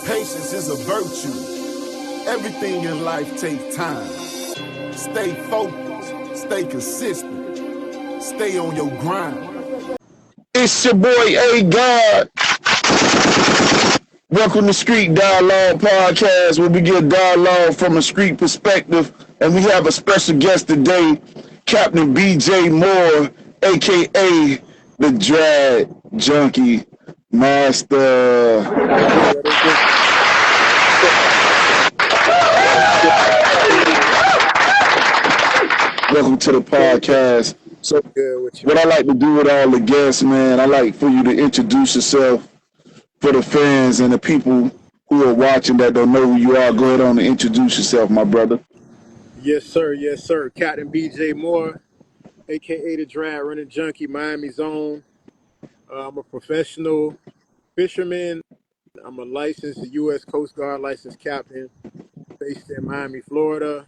Patience is a virtue. Everything in life takes time. Stay focused, stay consistent, stay on your grind. It's your boy A God. Welcome to Street Dialogue Podcast, where we get dialogue from a street perspective. And we have a special guest today, Captain BJ Moore, aka the Drag Junkie Master. Welcome to the podcast. So what I like to do with all the guests, man, I like for you to introduce yourself for the fans and the people who are watching that don't know who you are. Go ahead on and introduce yourself, my brother. Yes, sir. Yes, sir. Captain BJ Moore, a.k.a. the Drag Running Junkie, Miami Zone. I'm a professional fisherman. I'm a licensed U.S. Coast Guard licensed captain based in Miami, Florida.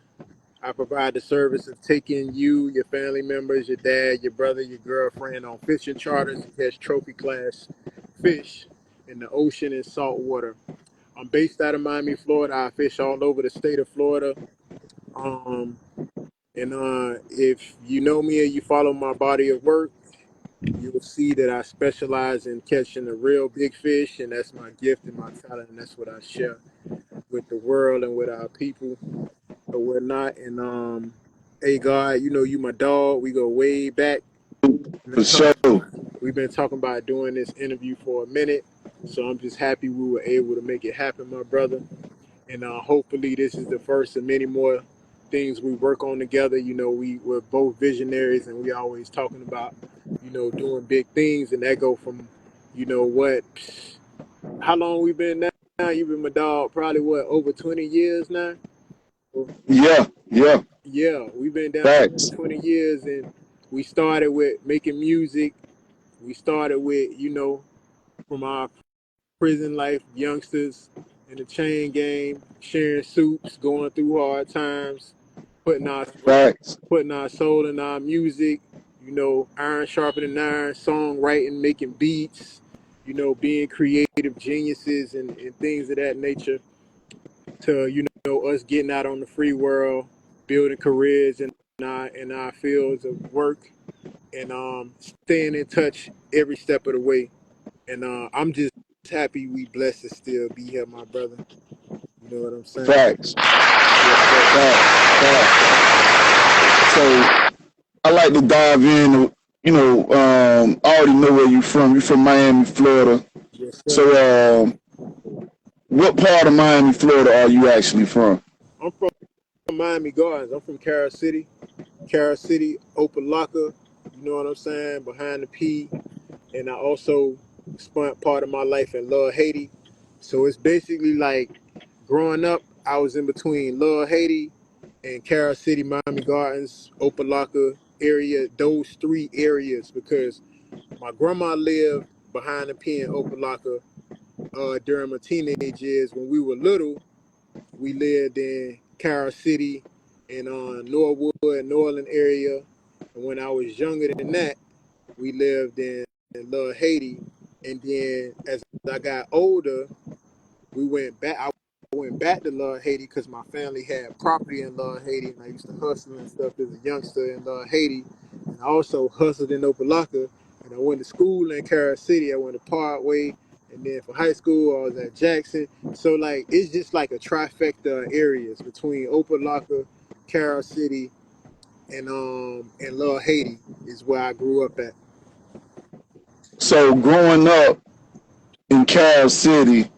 I provide the service of taking you, your family members, your dad, your brother, your girlfriend on fishing charters to catch trophy class fish in the ocean and salt water. I'm based out of Miami, Florida. I fish all over the state of Florida. If you know me or you follow my body of work, you will see that I specialize in catching the real big fish, and that's my gift and my talent, and that's what I share with the world and with our people or whatnot. And hey God, you know you my dog. We go way back. For sure. We've been talking about doing this interview for a minute, so I'm just happy we were able to make it happen, my brother. And hopefully this is the first of many more things we work on together. You know, we're both visionaries, and we always talking about, you know, doing big things, and that go from, you know what, how long we been now? You've been my dog probably over 20 years now. Yeah. We've been down Facts. 20 years, and we started with making music. We started with, you know, from our prison life, youngsters in the chain game, sharing soups, going through hard times, putting our soul in our music, you know, iron sharpening iron, songwriting, making beats, you know, being creative geniuses and things of that nature, to, you know, us getting out on the free world, building careers in our fields of work, and staying in touch every step of the way. And I'm just happy we blessed to still be here, my brother. You know what I'm saying? Facts. Yes, So I like to dive in. You know, I already know where you're from. You're from Miami, Florida. yes, So what part of Miami, Florida are you actually from? I'm from Miami Gardens. I'm from Carol City, Opalaka. You know what I'm saying? Behind the P. And I also spent part of my life in Love Haiti. So it's basically like growing up, I was in between Love Haiti and Carol City, Miami Gardens, Opalaka area, those three areas, because my grandma lived behind the P in Opalaka during my teenage years. When we were little, we lived in Carol City and Norwood, Norland area. And when I was younger than that, we lived in Love Haiti. And then as I got older, we went back. I went back to Love Haiti because my family had property in Love Haiti, and I used to hustle and stuff as a youngster in Love Haiti. And I also hustled in Opalaka, and I went to school in Carol City. I went to Parkway, and then for high school, I was at Jackson. So like, it's just like a trifecta of areas between Opalaka, Carol City, and Love Haiti is where I grew up at. So growing up in Cal City,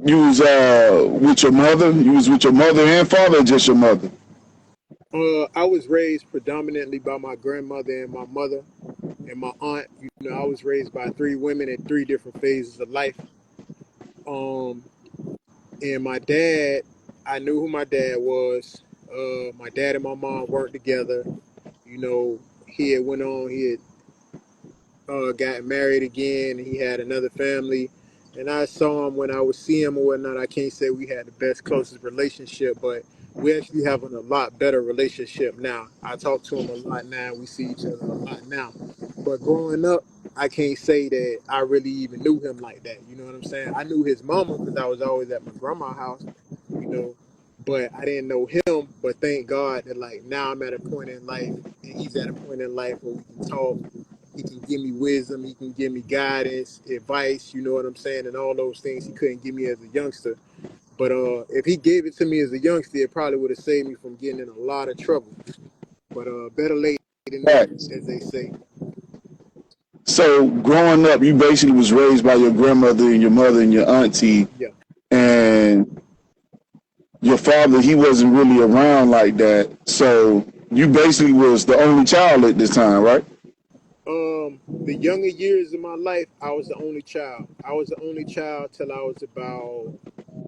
you was with your mother? You was with your mother and father, or just your mother? I was raised predominantly by my grandmother and my mother and my aunt. You know, I was raised by three women at three different phases of life. And my dad, I knew who my dad was. My dad and my mom worked together. You know, he had went on. He had got married again. And he had another family. And I saw him when I would see him or whatnot. I can't say we had the best, closest relationship, but we actually have a lot better relationship now. I talk to him a lot now. We see each other a lot now. But growing up, I can't say that I really even knew him like that. You know what I'm saying? I knew his mama because I was always at my grandma's house, you know, but I didn't know him. But thank God that like now I'm at a point in life and he's at a point in life where we can talk. He can give me wisdom. He can give me guidance, advice. You know what I'm saying? And all those things he couldn't give me as a youngster. But if he gave it to me as a youngster, it probably would have saved me from getting in a lot of trouble. But better late than never, Facts. as they say. So growing up, you basically was raised by your grandmother and your mother and your auntie, Yeah. and your father, he wasn't really around like that. So you basically was the only child at this time, right? The younger years of my life, I was the only child. I was the only child till I was about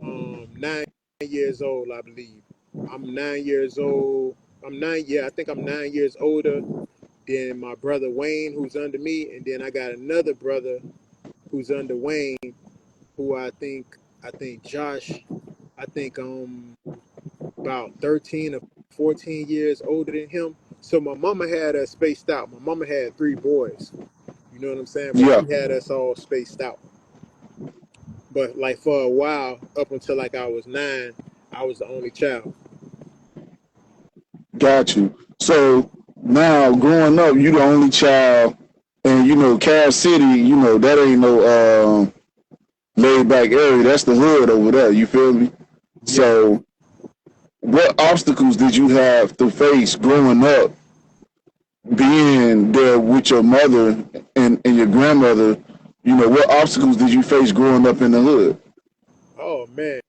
9 years old, I believe. I'm 9 years old. I'm nine. Yeah, I think I'm 9 years older than my brother Wayne, who's under me, and then I got another brother who's under Wayne, who I think Josh. I think about 13 or 14 years older than him. So my mama had us spaced out. My mama had three boys. You know what I'm saying? But Yeah, she had us all spaced out. But like for a while, up until like I was 9, I was the only child. got you. So now growing up, you the only child, and you know, Cass City, you know, that ain't no laid back area. That's the hood over there. You feel me? Yeah. So what obstacles did you have to face growing up, being there with your mother and your grandmother? You know, what obstacles did you face growing up in the hood? Oh man,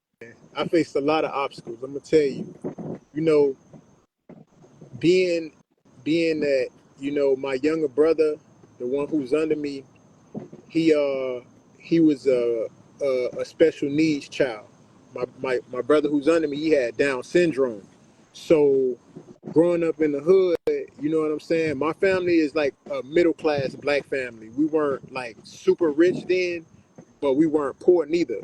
I faced a lot of obstacles. I'm gonna tell you. You know, being being that my younger brother, the one who's under me, he he was a special needs child. My brother who's under me, he had Down syndrome. So growing up in the hood, you know what I'm saying? My family is like a middle class black family. We weren't like super rich then, but we weren't poor neither.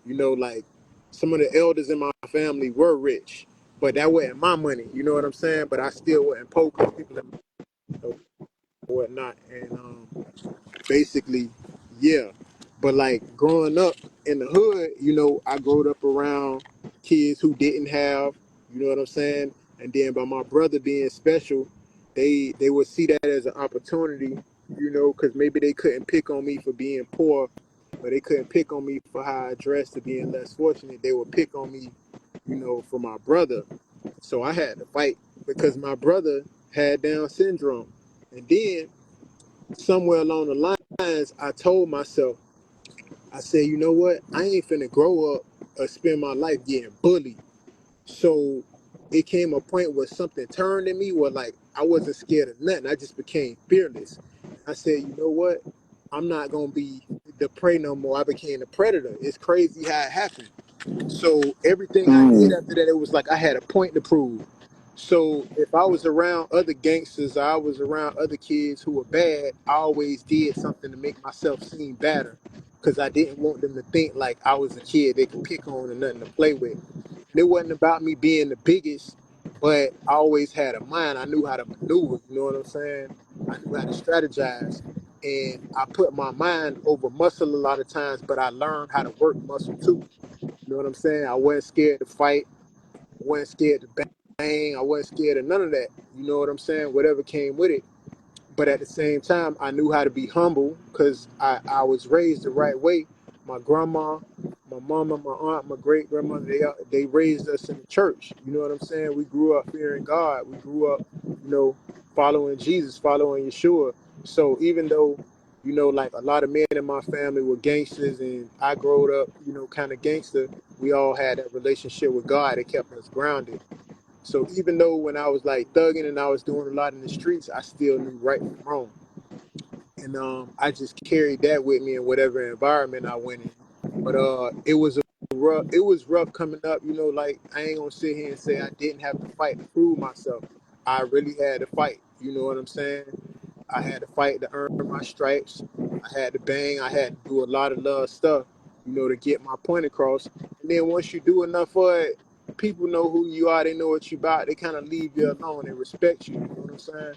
Like some of the elders in my family were rich, but that wasn't my money. You know what I'm saying? But I still wasn't poor because people in my whatnot. And basically, yeah. But like growing up in the hood, I growed up around kids who didn't have, you know what I'm saying? And then by my brother being special, they would see that as an opportunity, because maybe they couldn't pick on me for being poor, or they couldn't pick on me for how I dressed or being less fortunate. They would pick on me, for my brother. So I had to fight because my brother had Down syndrome. And then somewhere along the lines, I told myself, I said, you know what? I ain't finna grow up or spend my life getting bullied. So it came a point where something turned in me where like I wasn't scared of nothing. I just became fearless. I said, you know what? I'm not gonna be the prey no more. I became the predator. It's crazy how it happened. So everything I did Mm, after that, it was like I had a point to prove. So if I was around other gangsters, I was around other kids who were bad, I always did something to make myself seem better because I didn't want them to think like I was a kid they could pick on and nothing to play with. And it wasn't about me being the biggest, but I always had a mind. I knew how to maneuver, you know what I'm saying? I knew how to strategize. And I put my mind over muscle a lot of times, but I learned how to work muscle too. You know what I'm saying? I wasn't scared to fight. I wasn't scared to bang. I wasn't scared of none of that. You know what I'm saying? Whatever came with it. But at the same time, I knew how to be humble because I was raised the right way. My grandma, my mama, my aunt, my great grandmother, they raised us in the church. You know what I'm saying? We grew up fearing God. We grew up, you know, following Jesus, following Yeshua. So even though, like a lot of men in my family were gangsters and I growed up, kind of gangster, we all had that relationship with God that kept us grounded. So even though when I was like thugging and I was doing a lot in the streets, I still knew right from wrong. And I just carried that with me in whatever environment I went in. But it was rough coming up, like I ain't gonna sit here and say I didn't have to fight to prove myself. I really had to fight, you know what I'm saying? I had to fight to earn my stripes. I had to bang. I had to do a lot of love stuff, to get my point across. And then once you do enough for it, people know who you are. They know what you about. They kind of leave you alone and respect you. You know what I'm saying?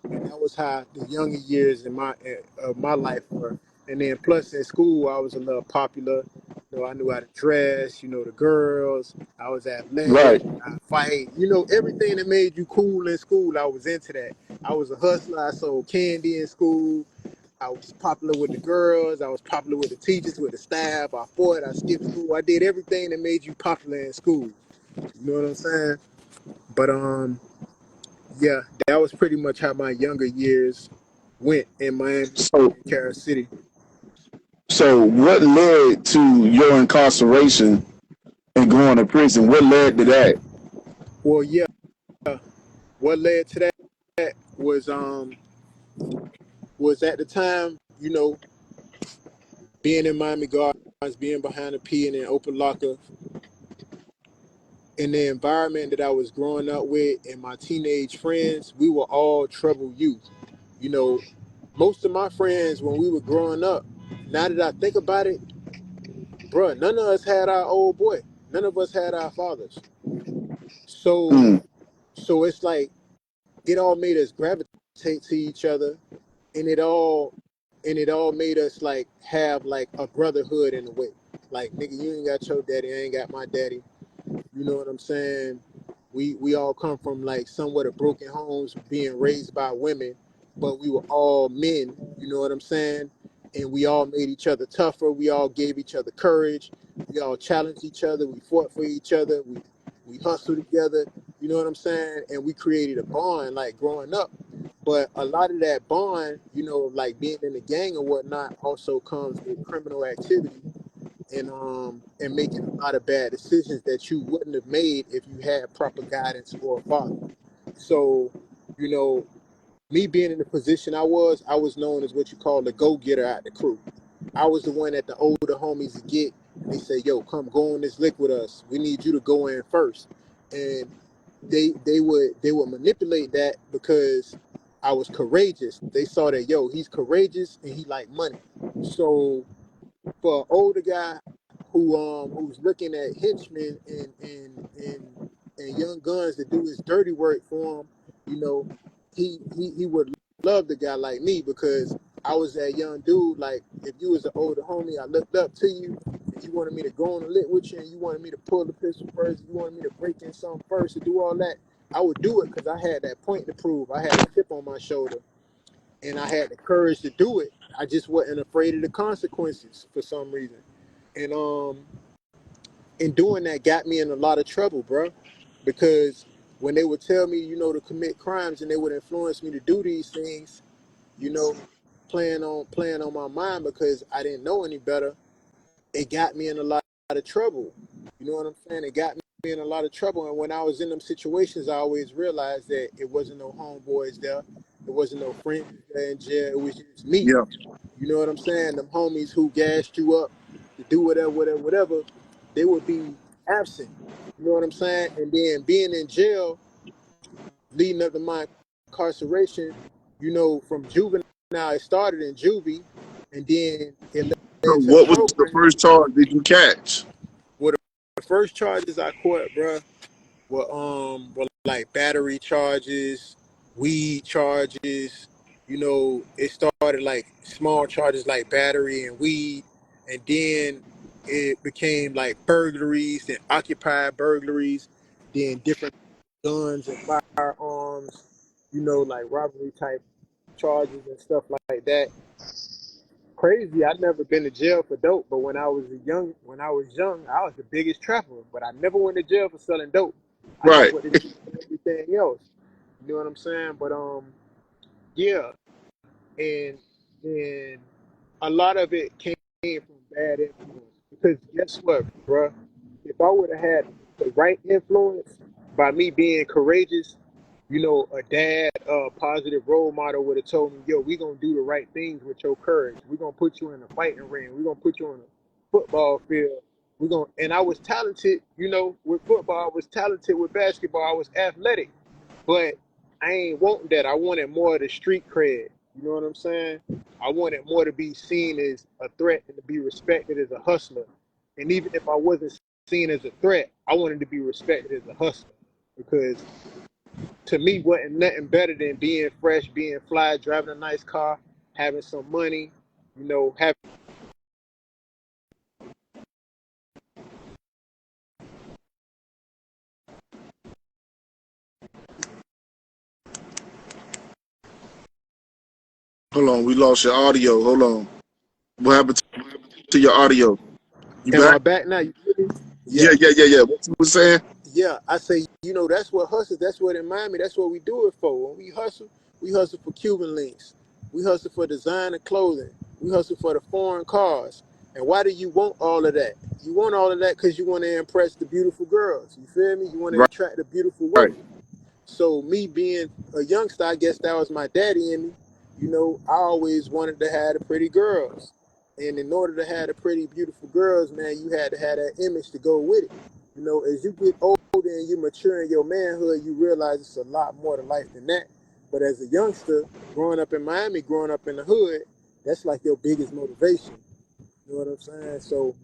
And that was how the younger years in my of my life were. And then plus in school, I was a little popular. You know, I knew how to dress. You know, the girls. I was Right. athletic. I fight. You know, everything that made you cool in school, I was into that. I was a hustler. I sold candy in school. I was popular with the girls. I was popular with the teachers, with the staff. I fought. I skipped school. I did everything that made you popular in school. You know what I'm saying? But yeah, that was pretty much how my younger years went in Miami So and Carol City. so what led to your incarceration and going to prison? What led to that? Well, yeah, what led to that was at the time, you know, being in Miami Gardens, being behind a P and an open locker, in the environment that I was growing up with and my teenage friends, we were all troubled youth. You know, most of my friends when we were growing up, now that I think about it, bruh, none of us had our old boy. None of us had our fathers. So Mm. so it's like it all made us gravitate to each other, and it all made us like have like a brotherhood in a way. Like, nigga, you ain't got your daddy, I ain't got my daddy. You know what I'm saying? We all come from like somewhat of broken homes, being raised by women, but we were all men. You know what I'm saying? And we all made each other tougher. We all gave each other courage. We all challenged each other. We fought for each other. We hustled together. You know what I'm saying? And we created a bond like growing up. But a lot of that bond, you know, like being in the gang or whatnot, also comes with criminal activity and making a lot of bad decisions that you wouldn't have made if you had proper guidance or a father. So, you know, me being in the position I was known as what you call the go-getter out the crew. I was the one that the older homies would get and they say, yo, come go on this lick with us. We need you to go in first. And they would manipulate that because I was courageous. They saw that, yo, he's courageous and he like money. So for an older guy who's looking at henchmen and young guns to do his dirty work for him, you know, he would love the guy like me because I was that young dude. Like, if you was an older homie, I looked up to you and you wanted me to go on a lit with you and you wanted me to pull the pistol first, you wanted me to break in something first to do all that, I would do it because I had that point to prove. I had a chip on my shoulder and I had the courage to do it. I just wasn't afraid of the consequences for some reason. And and doing that got me in a lot of trouble, bro. Because when they would tell me, you know, to commit crimes and they would influence me to do these things, you know, playing on my mind because I didn't know any better, it got me in a lot of trouble. You know what I'm saying? It got me in a lot of trouble. And when I was in them situations, I always realized that it wasn't no homeboys there. It wasn't no friends there in jail. It was just me. Yeah. You know what I'm saying? Them homies who gassed you up to do whatever, they would be absent. You know what I'm saying? And then being in jail, leading up to my incarceration, you know, from juvenile, it started in juvie, and then it So led to the what was the program. first charge did you catch? Well, the first charges I caught, bruh, were like battery charges, weed charges. You know, it started like small charges like battery and weed, and then it became like burglaries and occupied burglaries, then different guns and firearms. You know, like robbery type charges and stuff like that. Crazy. I'd never been to jail for dope, but when I was young, I was the biggest trapper. But I never went to jail for selling dope. I just Right. went to jail for everything else. You know what I'm saying? But yeah, and and a lot of it came from bad influence. Because guess what, bruh? If I would have had the right influence by me being courageous, you know, a dad, a positive role model would have told me, yo, we gonna do the right things with your courage. We're gonna put you in a fighting ring. We're gonna put you on a football field. And I was talented, you know, with football. I was talented with basketball. I was athletic, but I ain't wanting that. I wanted more of the street cred. You know what I'm saying? I wanted more to be seen as a threat and to be respected as a hustler. And even if I wasn't seen as a threat, I wanted to be respected as a hustler because to me wasn't nothing better than being fresh, being fly, driving a nice car, having some money, having Hold on, we lost your audio. Hold on. What happened to your audio? You Am back? I back now? You hear me? Yeah, Yeah. yeah, yeah, yeah. What you was saying? Yeah, I say, that's what hustle, that's what in Miami, that's what we do it for. When we hustle for Cuban links. We hustle for designer clothing. We hustle for the foreign cars. And why do you want all of that? You want all of that because you want to impress the beautiful girls. You feel me? You want to Right, attract the beautiful right. women. So me being a youngster, I guess that was my daddy in me. I always wanted to have the pretty girls. And in order to have the pretty, beautiful girls, man, you had to have that image to go with it. As you get older and you mature in your manhood, you realize it's a lot more to life than that. But as a youngster, growing up in Miami, growing up in the hood, that's like your biggest motivation. You know what I'm saying? So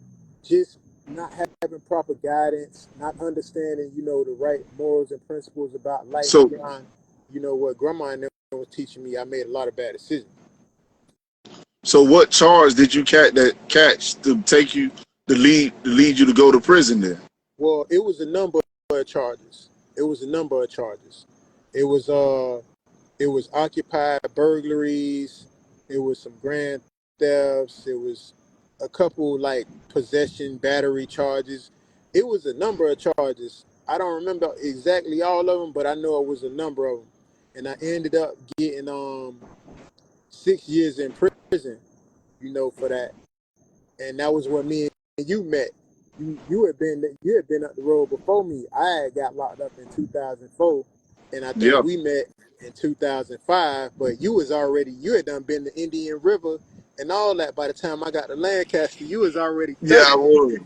just not having proper guidance, not understanding, the right morals and principles about life So, beyond, what grandma and them was teaching me, I made a lot of bad decisions. so what charge did you catch to take you to lead you to go to prison then? Well, it was a number of charges. It was a number of charges. It was it was occupied burglaries, it was some grand thefts, it was a couple like possession battery charges. It was a number of charges. I don't remember exactly all of them, but I know it was a number of them. And I ended up getting 6 years in prison, for that. And that was where me and you met. You had been up the road before me. I had got locked up in 2004, and I think Yeah, we met in 2005. But you had done been to Indian River and all that. By the time I got to Lancaster, you was already yeah, I 30.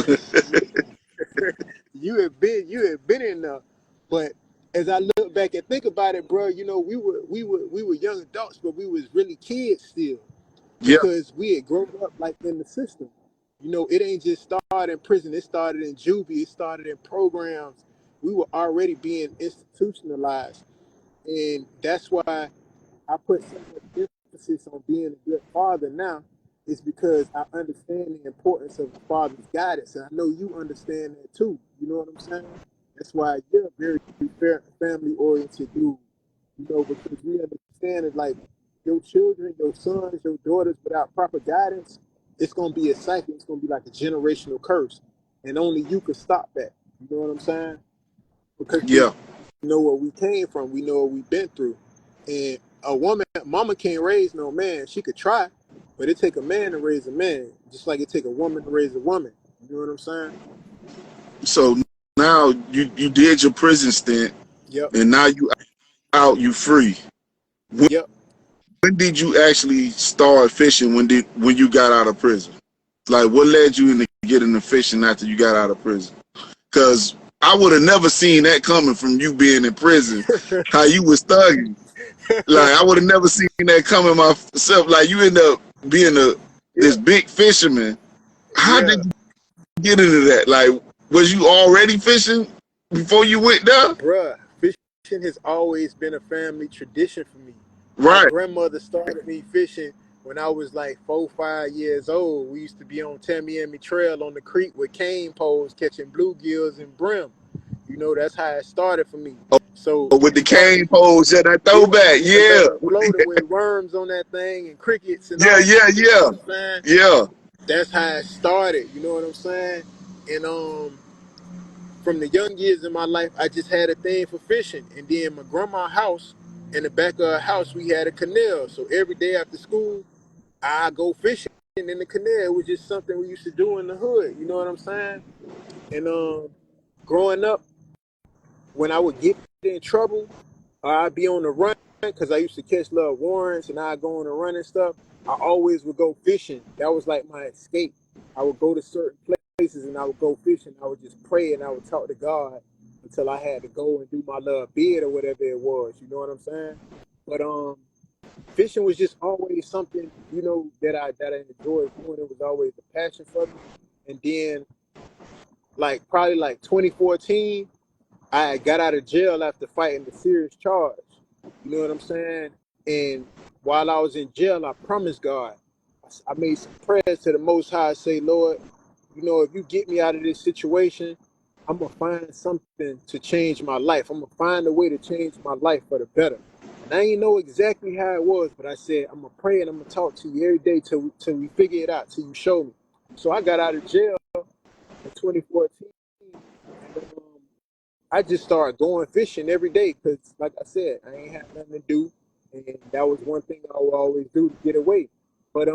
was. You had been in there. But as I look back and think about it, bro, we were young adults, but we was really kids still Yeah, because we had grown up like in the system. It ain't just started in prison. It started in juvie. It started in programs. We were already being institutionalized, and that's why I put so much emphasis on being a good father now. Is because I understand the importance of a father's guidance, and I know you understand that too. You know what I'm saying? That's why you're a very family oriented dude. Because we understand it like your children, your sons, your daughters, without proper guidance, it's gonna be a cycle. It's gonna be like a generational curse, and only you can stop that. You know what I'm saying? Because we yeah, know where we came from. We know what we've been through. And a woman, mama can't raise no man. She could try, but it take a man to raise a man, just like it take a woman to raise a woman. You know what I'm saying? so now you did your prison stint, Yep. and now you out, you free. When, Yep. when did you actually start fishing? When you got out of prison? Like, what led you into getting the fishing after you got out of prison? Because I would have never seen that coming from you being in prison. How you was thugging. Like, I would have never seen that coming myself. Like, you end up being this Yeah. big fisherman. How Yeah. did you get into that? Like, was you already fishing before you went there? Bruh, fishing has always been a family tradition for me. My Right. grandmother started me fishing when I was like 4, 5 years old. We used to be on Tamiami Trail on the creek with cane poles catching bluegills and brim. That's how it started for me. So With the started, cane poles, yeah, that yeah, throwback, that yeah. floated with worms on that thing and crickets and Yeah, all yeah, that. You know yeah. what I'm saying? Yeah. That's how it started. You know what I'm saying? And from the young years in my life, I just had a thing for fishing. And then my grandma's house, in the back of her house, we had a canal. So every day after school, I go fishing in the canal. It was just something we used to do in the hood. You know what I'm saying? And growing up, when I would get in trouble, I'd be on the run because I used to catch little warrants and I'd go on the run and stuff. I always would go fishing. That was like my escape. I would go to certain places and I would go fishing. I would just pray and I would talk to God until I had to go and do my little bid or whatever it was. You know what I'm saying? But fishing was just always something, that I enjoyed doing. It was always a passion for me. And then like probably like 2014, I got out of jail after fighting a serious charge. You know what I'm saying? And while I was in jail, I promised God. I made some prayers to the Most High. Say, Lord, you know, if you get me out of this situation, I'm gonna find something to change my life. I'm gonna find a way to change my life for the better. And I ain't know exactly how it was, but I said I'm gonna pray and I'm gonna talk to you every day till we figure it out, till you show me. So I got out of jail in 2014, and I just started going fishing every day because, like I said, I ain't had nothing to do, and that was one thing I would always do to get away. But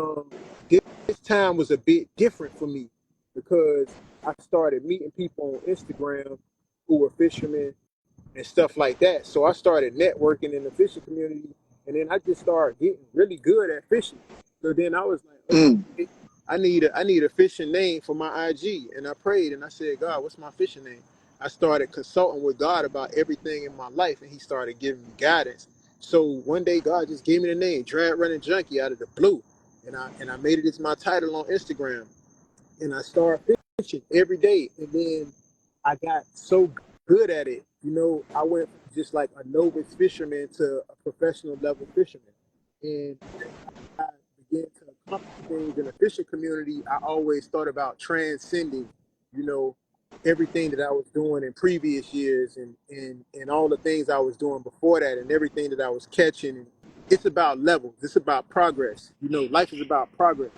this time was a bit different for me because I started meeting people on Instagram who were fishermen and stuff like that. So I started networking in the fishing community, and then I just started getting really good at fishing. So then I was like, Mm. okay, I need a fishing name for my IG, and I prayed and I said, God, what's my fishing name? I started consulting with God about everything in my life, and He started giving me guidance. So one day, God just gave me the name Drag Running Junkie out of the blue, and I made it as my title on Instagram, and I started fishing every day. And then I got so good at it. You know, I went from just like a novice fisherman to a professional level fisherman. And as I began to accomplish things in the fishing community, I always thought about transcending, you know, everything that I was doing in previous years, and all the things I was doing before that, and everything that I was catching. And it's about levels. It's about progress. You know, life is about progress.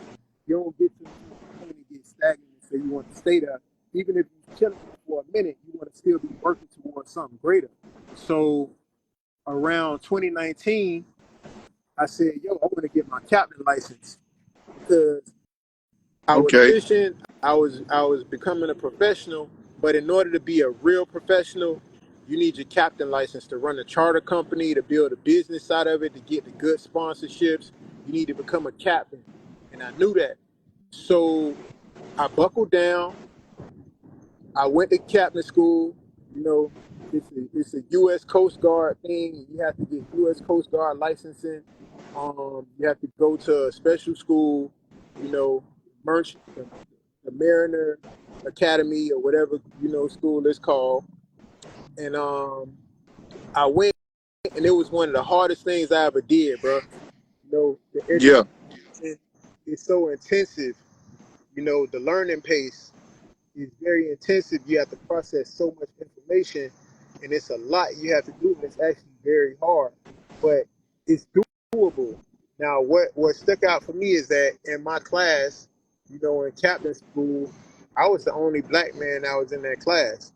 You don't get to a certain point and get stagnant and say you want to stay there. Even if you're chilling for a minute, you want to still be working towards something greater. So around 2019, I said, yo, I want to get my captain license because I was Okay. fishing, I was becoming a professional, but in order to be a real professional, you need your captain license to run a charter company, to build a business out of it, to get the good sponsorships. You need to become a captain. And I knew that. So I buckled down. I went to captain school. You know, it's a U.S. Coast Guard thing. You have to get U.S. Coast Guard licensing. You have to go to a special school. You know, the Mariner Academy or whatever school it's called. And I went, and it was one of the hardest things I ever did, bro. You know, the Yeah. education is so intensive. You know, the learning pace is very intensive. You have to process so much information, and it's a lot you have to do, and it's actually very hard. But it's doable. Now, what stuck out for me is that in my class, in captain school, I was the only black man that was in that class.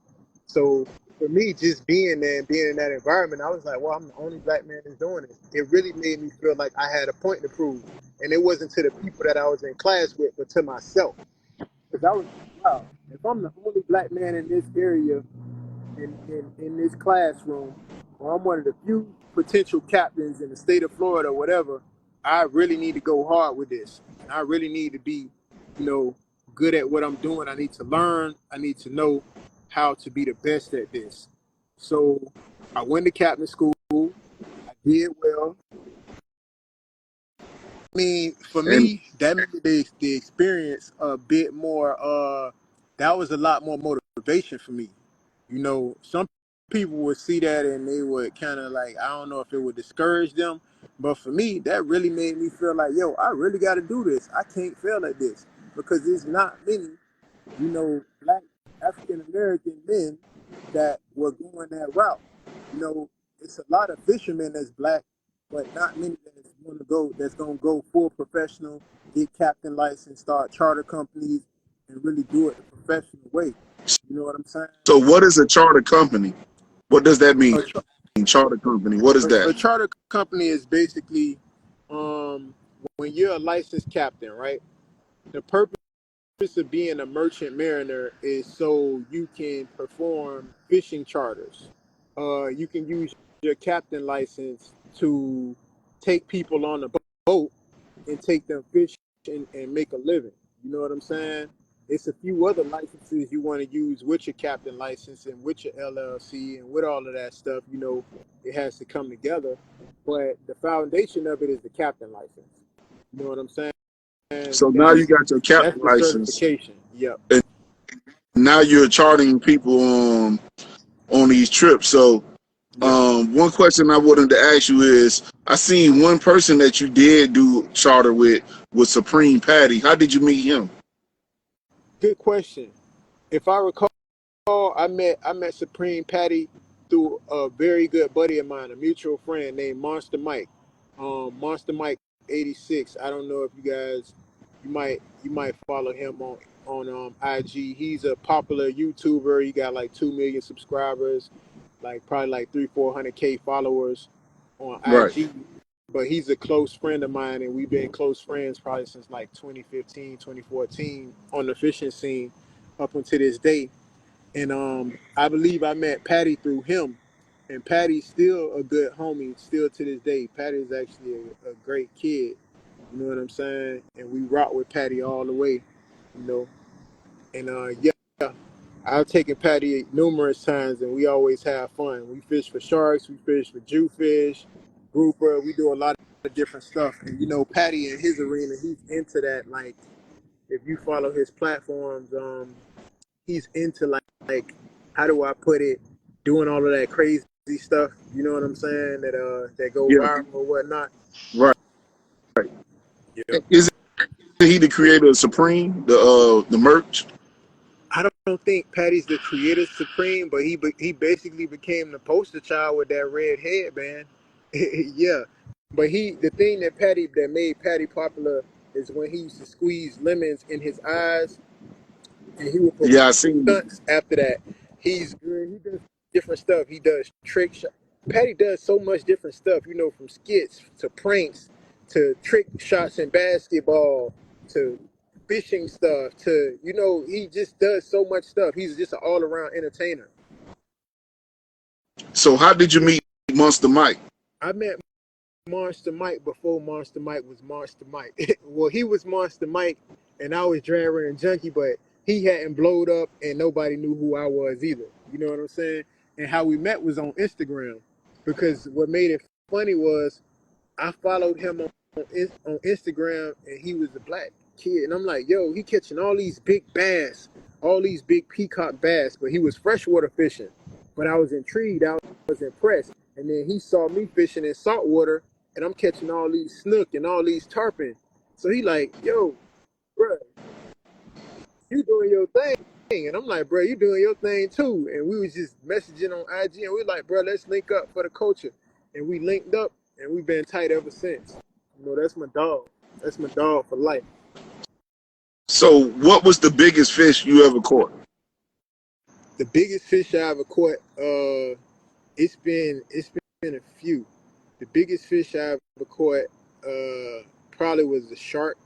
So for me, just being there and being in that environment, I was like, well, I'm the only black man that's doing this. It really made me feel like I had a point to prove. And it wasn't to the people that I was in class with, but to myself. Because I was like, wow, if I'm the only black man in this area, in this classroom, or I'm one of the few potential captains in the state of Florida or whatever, I really need to go hard with this. And I really need to be, you know, good at what I'm doing. I need to learn. I need to know how to be the best at this. So I went to captain school. I did well. I mean, for And me, that made the experience a bit more. That was a lot more motivation for me. You know, some people would see that and they would kind of like, I don't know if it would discourage them, but for me, that really made me feel like, yo, I really got to do this. I can't fail at this because there's not many black African American men that were going that route. You know, it's a lot of fishermen that's black, but not many that's gonna go full professional, get captain license, start charter companies, and really do it the professional way. You know what I'm saying? so what is a charter company? What does that mean? A, char- Charter company. What is that? a charter company is basically um, when you're a licensed captain, right? The purpose of being a merchant mariner is so you can perform fishing charters. You can use your captain license to take people on a boat and take them fishing and make a living. You know what I'm saying? It's a few other licenses you want to use with your captain license and with your LLC and with all of that stuff. You know, it has to come together. But the foundation of it is the captain license. You know what I'm saying? And So now you got your that's captain the license, certification. Yep. and now you're charting people on these trips. So Yeah. one question I wanted to ask you is, I seen one person that you did do charter with was Supreme Patty. How did you meet him? Good question. If I recall, I met Supreme Patty through a very good buddy of mine, a mutual friend named Monster Mike. Monster Mike 86. I don't know if you guys you might follow him on IG. He's a popular YouTuber. He got like 2 million subscribers, like probably like 300-400K followers on Right. IG. But he's a close friend of mine, and we've been close friends probably since like 2015, 2014 on the fishing scene up until this day. And I believe I met Patty through him. And Patty's still a good homie, still to this day. Patty's actually a great kid. You know what I'm saying? And we rock with Patty all the way, you know. And yeah, I've taken Patty numerous times, and we always have fun. We fish for sharks, we fish for jewfish, grouper. We do a lot of different stuff. And you know, Patty in his arena, he's into that. Like, if you follow his platforms, he's into like how do I put it, doing all of that crazy stuff. You know what I'm saying? That go Yeah. viral or whatnot. Right. Yeah. Is he the creator of Supreme, the merch? I don't think Patty's the creator supreme, but he basically became the poster child with that red headband. Yeah, but the thing that made Patty popular is when he used to squeeze lemons in his eyes, and he would perform Yeah, I seen. stunts after that. He's good. He does different stuff. He does trick shots. Patty does so much different stuff, you know, from skits to pranks to trick shots in basketball to fishing stuff to, you know, he just does so much stuff. He's just an all around entertainer. So how did you meet Monster Mike? I met Monster Mike before Monster Mike was Monster Mike. Well, he was Monster Mike and I was Drag Running Junkie, but he hadn't blowed up and nobody knew who I was either. You know what I'm saying? And how we met was on Instagram, because what made it funny was I followed him on Instagram, and he was a black kid, and I'm like, yo, he catching all these big bass, all these big peacock bass, but he was freshwater fishing. But I was intrigued, I was impressed, and then he saw me fishing in saltwater, and I'm catching all these snook and all these tarpon. So he like, yo, bro, you doing your thing. And I'm like, bro, you doing your thing too. And we was just messaging on IG, and we like, bro, let's link up for the culture. And we linked up, and we've been tight ever since. You know, that's my dog. That's my dog for life. So what was the biggest fish you ever caught? The biggest fish I ever caught, it's been a few. The biggest fish I ever caught, probably was a shark.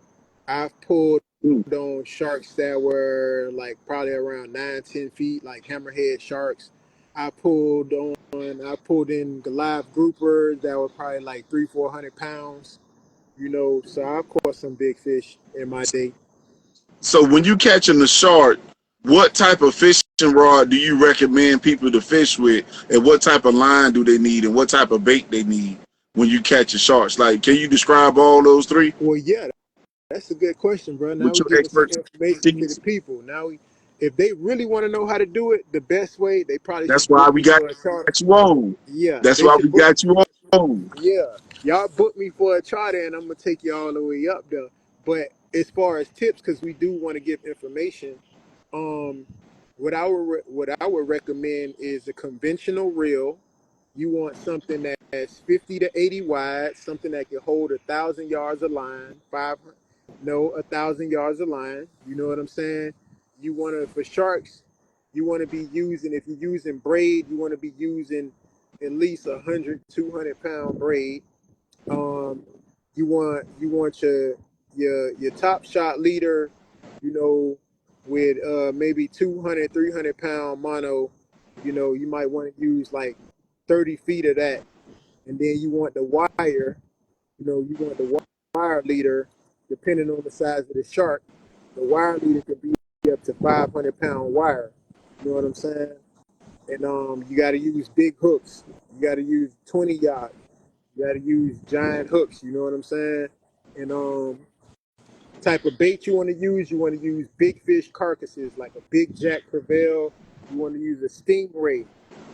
I've pulled Mm. on sharks that were like probably around 9, 10 feet, like hammerhead sharks. I pulled in Goliath groupers that were probably like 300-400 pounds. You know, so I caught some big fish in my day. So when you catching the shark, what type of fishing rod do you recommend people to fish with, and what type of line do they need, and what type of bait they need when you catch the sharks? Like, can you describe all those three Well, yeah, that's a good question, bro. Now with we your giving some information to the expertise? people. If they really want to know how to do it, the best way, they probably That's should why book we me got for a charter. you on. Yeah, That's they why we should book. got you on. Yeah, y'all book me for a charter, and I'm gonna take you all the way up there. But as far as tips, because we do want to give information, um, what I would recommend is a conventional reel. You want something that's 50 to 80 wide, something that can hold 1,000 yards of line, 500, no, 1,000 yards of line. You know what I'm saying? You want to for sharks, you want to be using, if you're using braid, you want to be using at least 100-200 pound braid. Um, you want your top shot leader, you know, with maybe 200-300 pound mono. You know, you might want to use like 30 feet of that, and then you want the wire. You know, you want the wire leader, depending on the size of the shark. The wire leader could be up to 500 pound wire. You know what I'm saying? And you got to use big hooks. You got to use 20 yacht. You got to use giant hooks. You know what I'm saying? And type of bait you want to use big fish carcasses like a big jack crevalle. You want to use a stingray.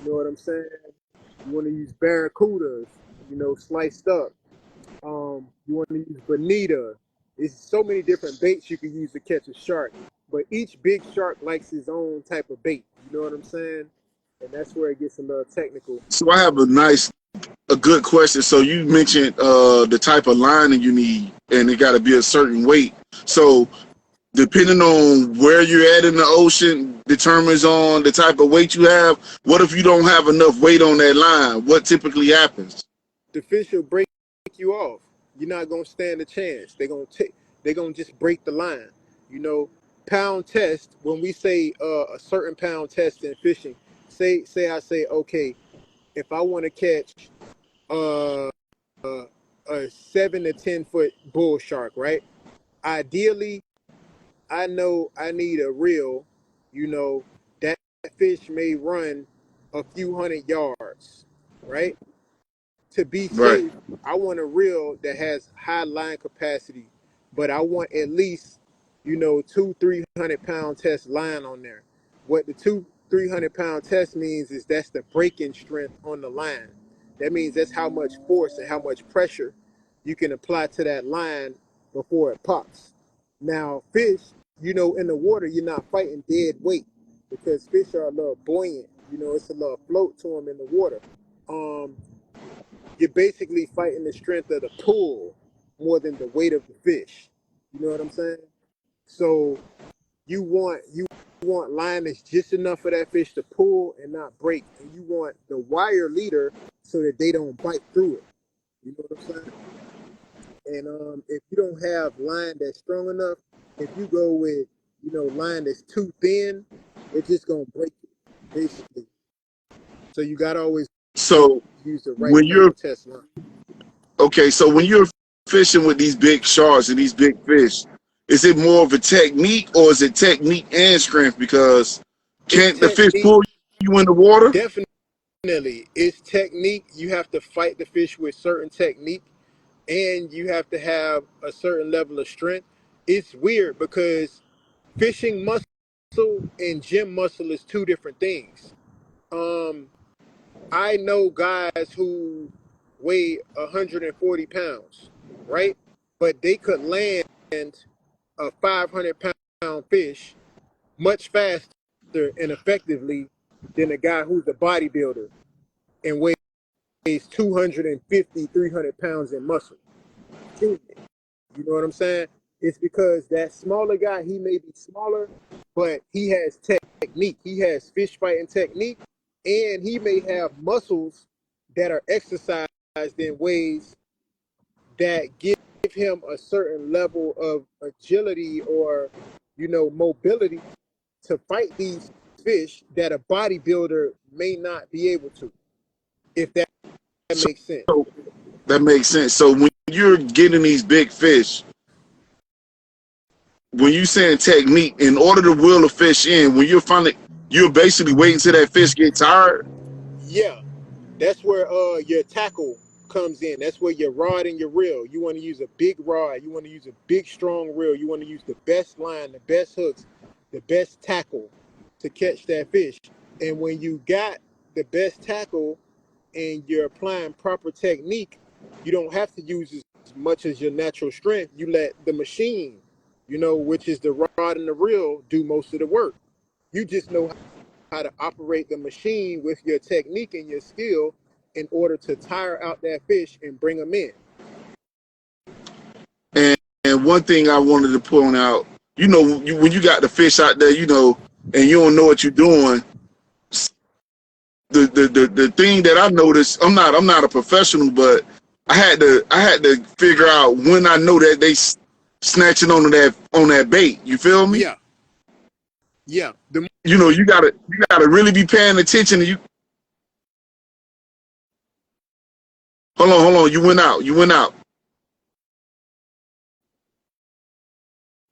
You know what I'm saying? You want to use barracudas, sliced up. You want to use bonita. There's so many different baits you can use to catch a shark, but each big shark likes his own type of bait. You know what I'm saying? And that's where it gets a little technical. So I have a good question. So you mentioned the type of lining you need, and it got to be a certain weight. So depending on where you're at in the ocean determines on the type of weight you have. What if you don't have enough weight on that line? What typically happens? The fish will break you off. You're not gonna stand a chance. They're gonna just break the line. You know, pound test. When we say a certain pound test in fishing, say I say okay, if I want to catch uh, a 7 to 10 foot bull shark, right? Ideally, I know I need a reel. That fish may run a few hundred yards, right? To be Right. safe, I want a reel that has high line capacity, but I want at least, 200-300 pound test line on there. What the 200-300 pound test means is that's the breaking strength on the line. That means that's how much force and how much pressure you can apply to that line before it pops. Now, fish, in the water, you're not fighting dead weight because fish are a little buoyant. It's a little float to them in the water. Um, you're basically fighting the strength of the pull more than the weight of the fish. You know what I'm saying? So you want line that's just enough for that fish to pull and not break, and you want the wire leader so that they don't bite through it. You know what I'm saying? And if you don't have line that's strong enough, if you go with line that's too thin, it's just gonna break it basically. So you gotta always So use the right when you're pound test line. okay, so when you're fishing with these big sharks and these big fish, is it more of a technique or is it technique and strength? Because It's can't the fish technique. pull you in the water? Definitely, it's technique. You have to fight the fish with certain technique, and you have to have a certain level of strength. It's weird because fishing muscle and gym muscle is two different things. Um, I know guys who weigh 140 pounds, right? But they could land a 500-pound fish much faster and effectively than a guy who's a bodybuilder and weighs 250, 300 pounds in muscle. I've seen it. You know what I'm saying? It's because that smaller guy, he may be smaller, but he has technique. He has fish fighting technique, and he may have muscles that are exercised in ways that give him a certain level of agility or, mobility to fight these fish that a bodybuilder may not be able to, if that So makes sense. that makes sense. So when you're getting these big fish, when you saying technique, in order to reel a fish in, when you're finally, you're basically waiting till that fish get tired. Yeah, that's where your tackle comes in. That's where your rod and your reel. You want to use a big rod. You want to use a big strong reel. You want to use the best line, the best hooks, the best tackle to catch that fish. And when you got the best tackle and you're applying proper technique, you don't have to use as much as your natural strength. You let the machine, which is the rod and the reel, do most of the work. You just know how to operate the machine with your technique and your skill in order to tire out that fish and bring them in. And one thing I wanted to point out, when you got the fish out there, and you don't know what you're doing, the thing that I noticed, I'm not a professional, but I had to figure out when I know that they snatching on that bait. You feel me? Yeah, yeah. You gotta really be paying attention. And you hold on. You went out,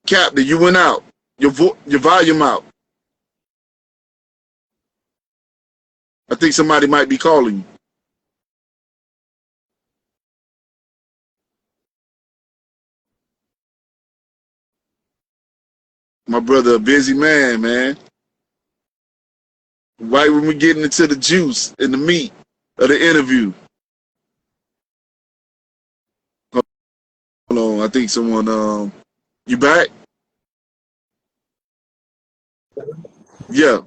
Captain. You went out. Your volume out. I think somebody might be calling you. My brother, a busy man, man. right when we getting into the juice and the meat of the interview. Hold on, I think someone you back? Yeah.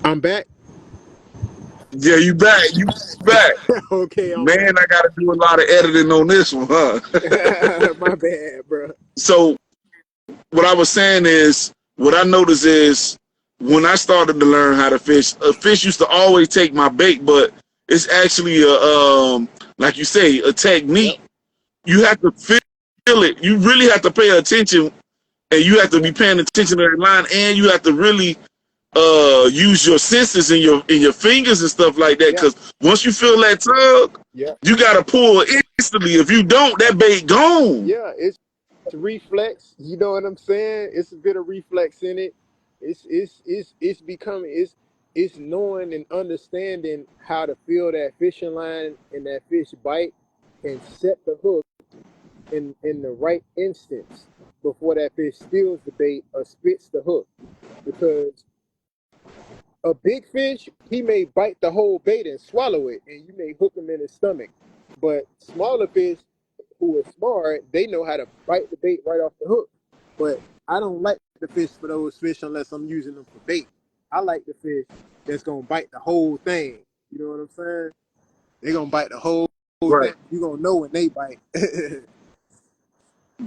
I'm back. Yeah, you back. You back. Okay, I'm back. Man, I gotta do a lot of editing on this one, huh? My bad, bro. So what I was saying is, what I noticed is when I started to learn how to fish, a fish used to always take my bait, but it's actually a like you say, a Yep, technique. You have to feel it. You really have to pay attention, and you have to yep, be paying attention to that line, and you have to really use your senses in your fingers and stuff like that. yep, Because once you feel that tug, yep. you gotta pull instantly. If you don't, that bait gone. Yeah, it's reflex. You know what I'm saying? It's a bit of reflex in it. It's becoming it's knowing and understanding how to feel that fishing line and that fish bite and set the hook in the right instance before that fish steals the bait or spits the hook. Because a big fish, he may bite the whole bait and swallow it, and you may hook him in his stomach. But smaller fish who are smart, they know how to bite the bait right off the hook. But I don't like the fish for those fish unless I'm using them for bait. I like the fish that's gonna bite the whole thing. You know what I'm saying? They're gonna bite the whole thing. Right. You're gonna know when they bite.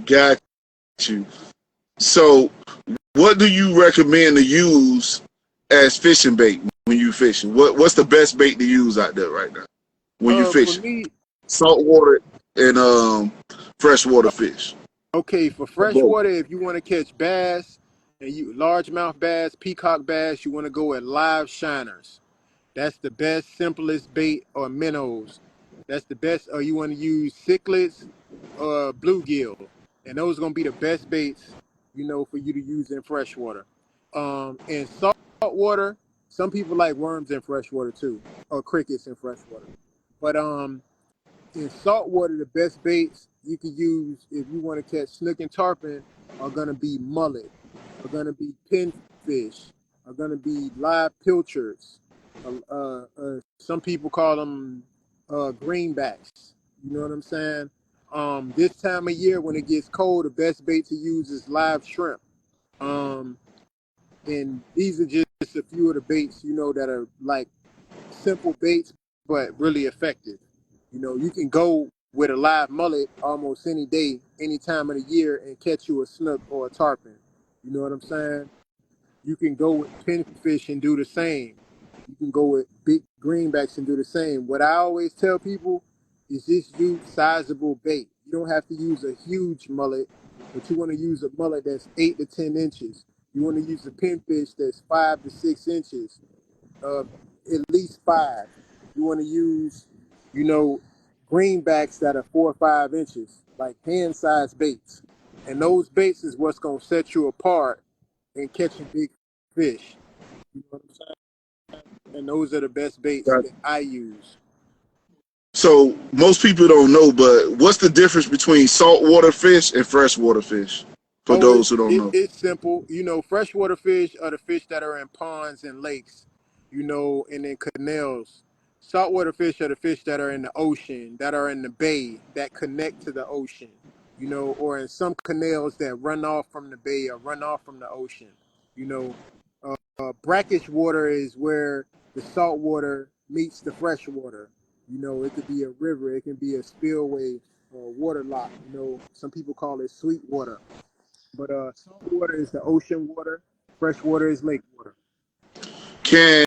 Got you. So, what do you recommend to use as fishing bait when you fishing? What's the best bait to use out there right now when you For fishing? me, Saltwater and freshwater fish. okay, for Both. freshwater, if you want to catch bass and you largemouth bass, peacock bass, you want to go at live shiners. That's the best, simplest bait, or minnows. That's the best. Or you want to use cichlids or bluegill, and those are gonna be the best baits, for you to use in freshwater. In salt water, some people like worms in freshwater too, or crickets in freshwater. But in saltwater, the best baits you can use if you want to catch snook and tarpon are gonna be mullet, are gonna be pinfish, are gonna be live pilchards. Some people call them greenbacks. You know what I'm saying? This time of year when it gets cold, the best bait to use is live shrimp. Um, and these are just a few of the baits that are like simple baits, but really effective. You can go with a live mullet almost any day, any time of the year, and catch you a snook or a tarpon. You know what I'm saying? You can go with pinfish and do the same. You can go with big greenbacks and do the same. What I always tell people is just use sizable bait. You don't have to use a huge mullet, but you want to use a mullet that's 8 to 10 inches. You want to use a pinfish that's 5 to 6 inches, at least 5. You want to use, you know, greenbacks that are 4 or 5 inches, like hand-sized baits. And those baits is what's gonna set you apart in catching big fish. You know what I'm saying? And those are the best baits Got that I use. So most people don't know, but what's the difference between saltwater fish and freshwater fish? For Oh, those it's who don't it, know. it's simple. Freshwater fish are the fish that are in ponds and lakes, and in canals. Saltwater fish are the fish that are in the ocean, that are in the bay, that connect to the ocean, or in some canals that run off from the bay or run off from the ocean. You know, Brackish water is where the salt water meets the fresh water. It could be a river, it can be a spillway or a water lock. Some people call it sweet water. But salt water is the ocean water. Fresh water is lake water. Can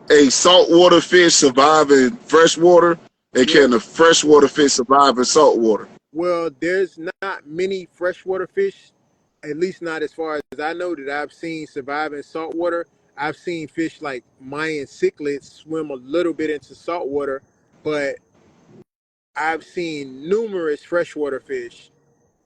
a saltwater fish survive in freshwater? And Yeah. can a freshwater fish survive in saltwater? Well, there's not many freshwater fish, at least not as far as I know, that I've seen survive in salt water. I've seen fish like Mayan cichlids swim a little bit into salt water, but I've seen numerous freshwater fish.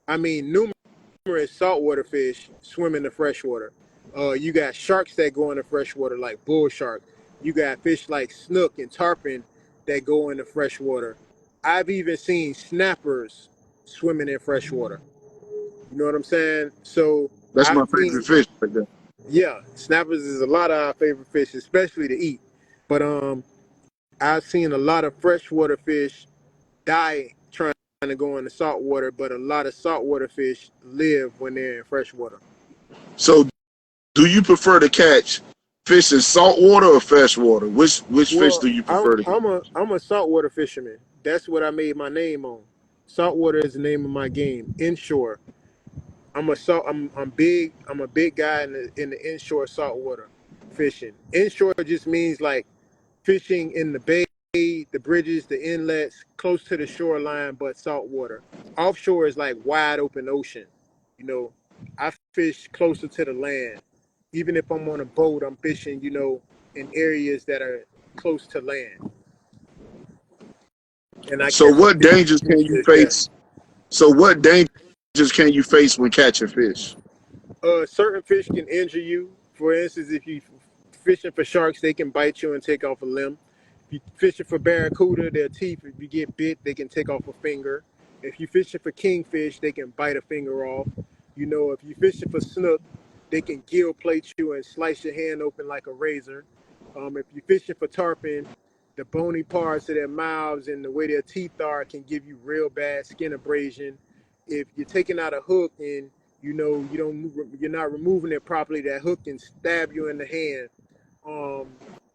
I mean, numerous saltwater fish swim in the freshwater. You got sharks that go in the freshwater like bull shark. You got fish like snook and tarpon that go in the freshwater. I've even seen snappers swimming in freshwater. You know what I'm saying? So That's I've my seen, favorite fish right there. yeah, snappers is a lot of our favorite fish, especially to eat. But I've seen a lot of freshwater fish die trying to go in the saltwater, but a lot of saltwater fish live when they're in freshwater. So, do you prefer to catch fish in salt water or fresh water? Which fish Well, do you I'm prefer to? I'm a I'm a saltwater fisherman. That's what I made my name on. Saltwater is the name of my game. Inshore. I'm big. I'm a big guy in the inshore saltwater fishing. Inshore just means like fishing in the bay, the bridges, the inlets, close to the shoreline, but saltwater. Offshore is like wide open ocean. You know, I fish closer to the land. Even if I'm on a boat, I'm fishing, in areas that are close to land. And I So, catch the what biggest dangers can fish you that's there. face? So, what dangers can you face when catching fish? Certain fish can injure you. For instance, if you fishing for sharks, they can bite you and take off a limb. If you fishing for barracuda, their teeth, if you get bit, they can take off a finger. If you fishing for kingfish, they can bite a finger off. If you fishing for snook, they can gill plate you and slice your hand open like a razor. If you're fishing for tarpon, the bony parts of their mouths and the way their teeth are can give you real bad skin abrasion. If you're taking out a hook and you're not removing it properly, that hook can stab you in the hand.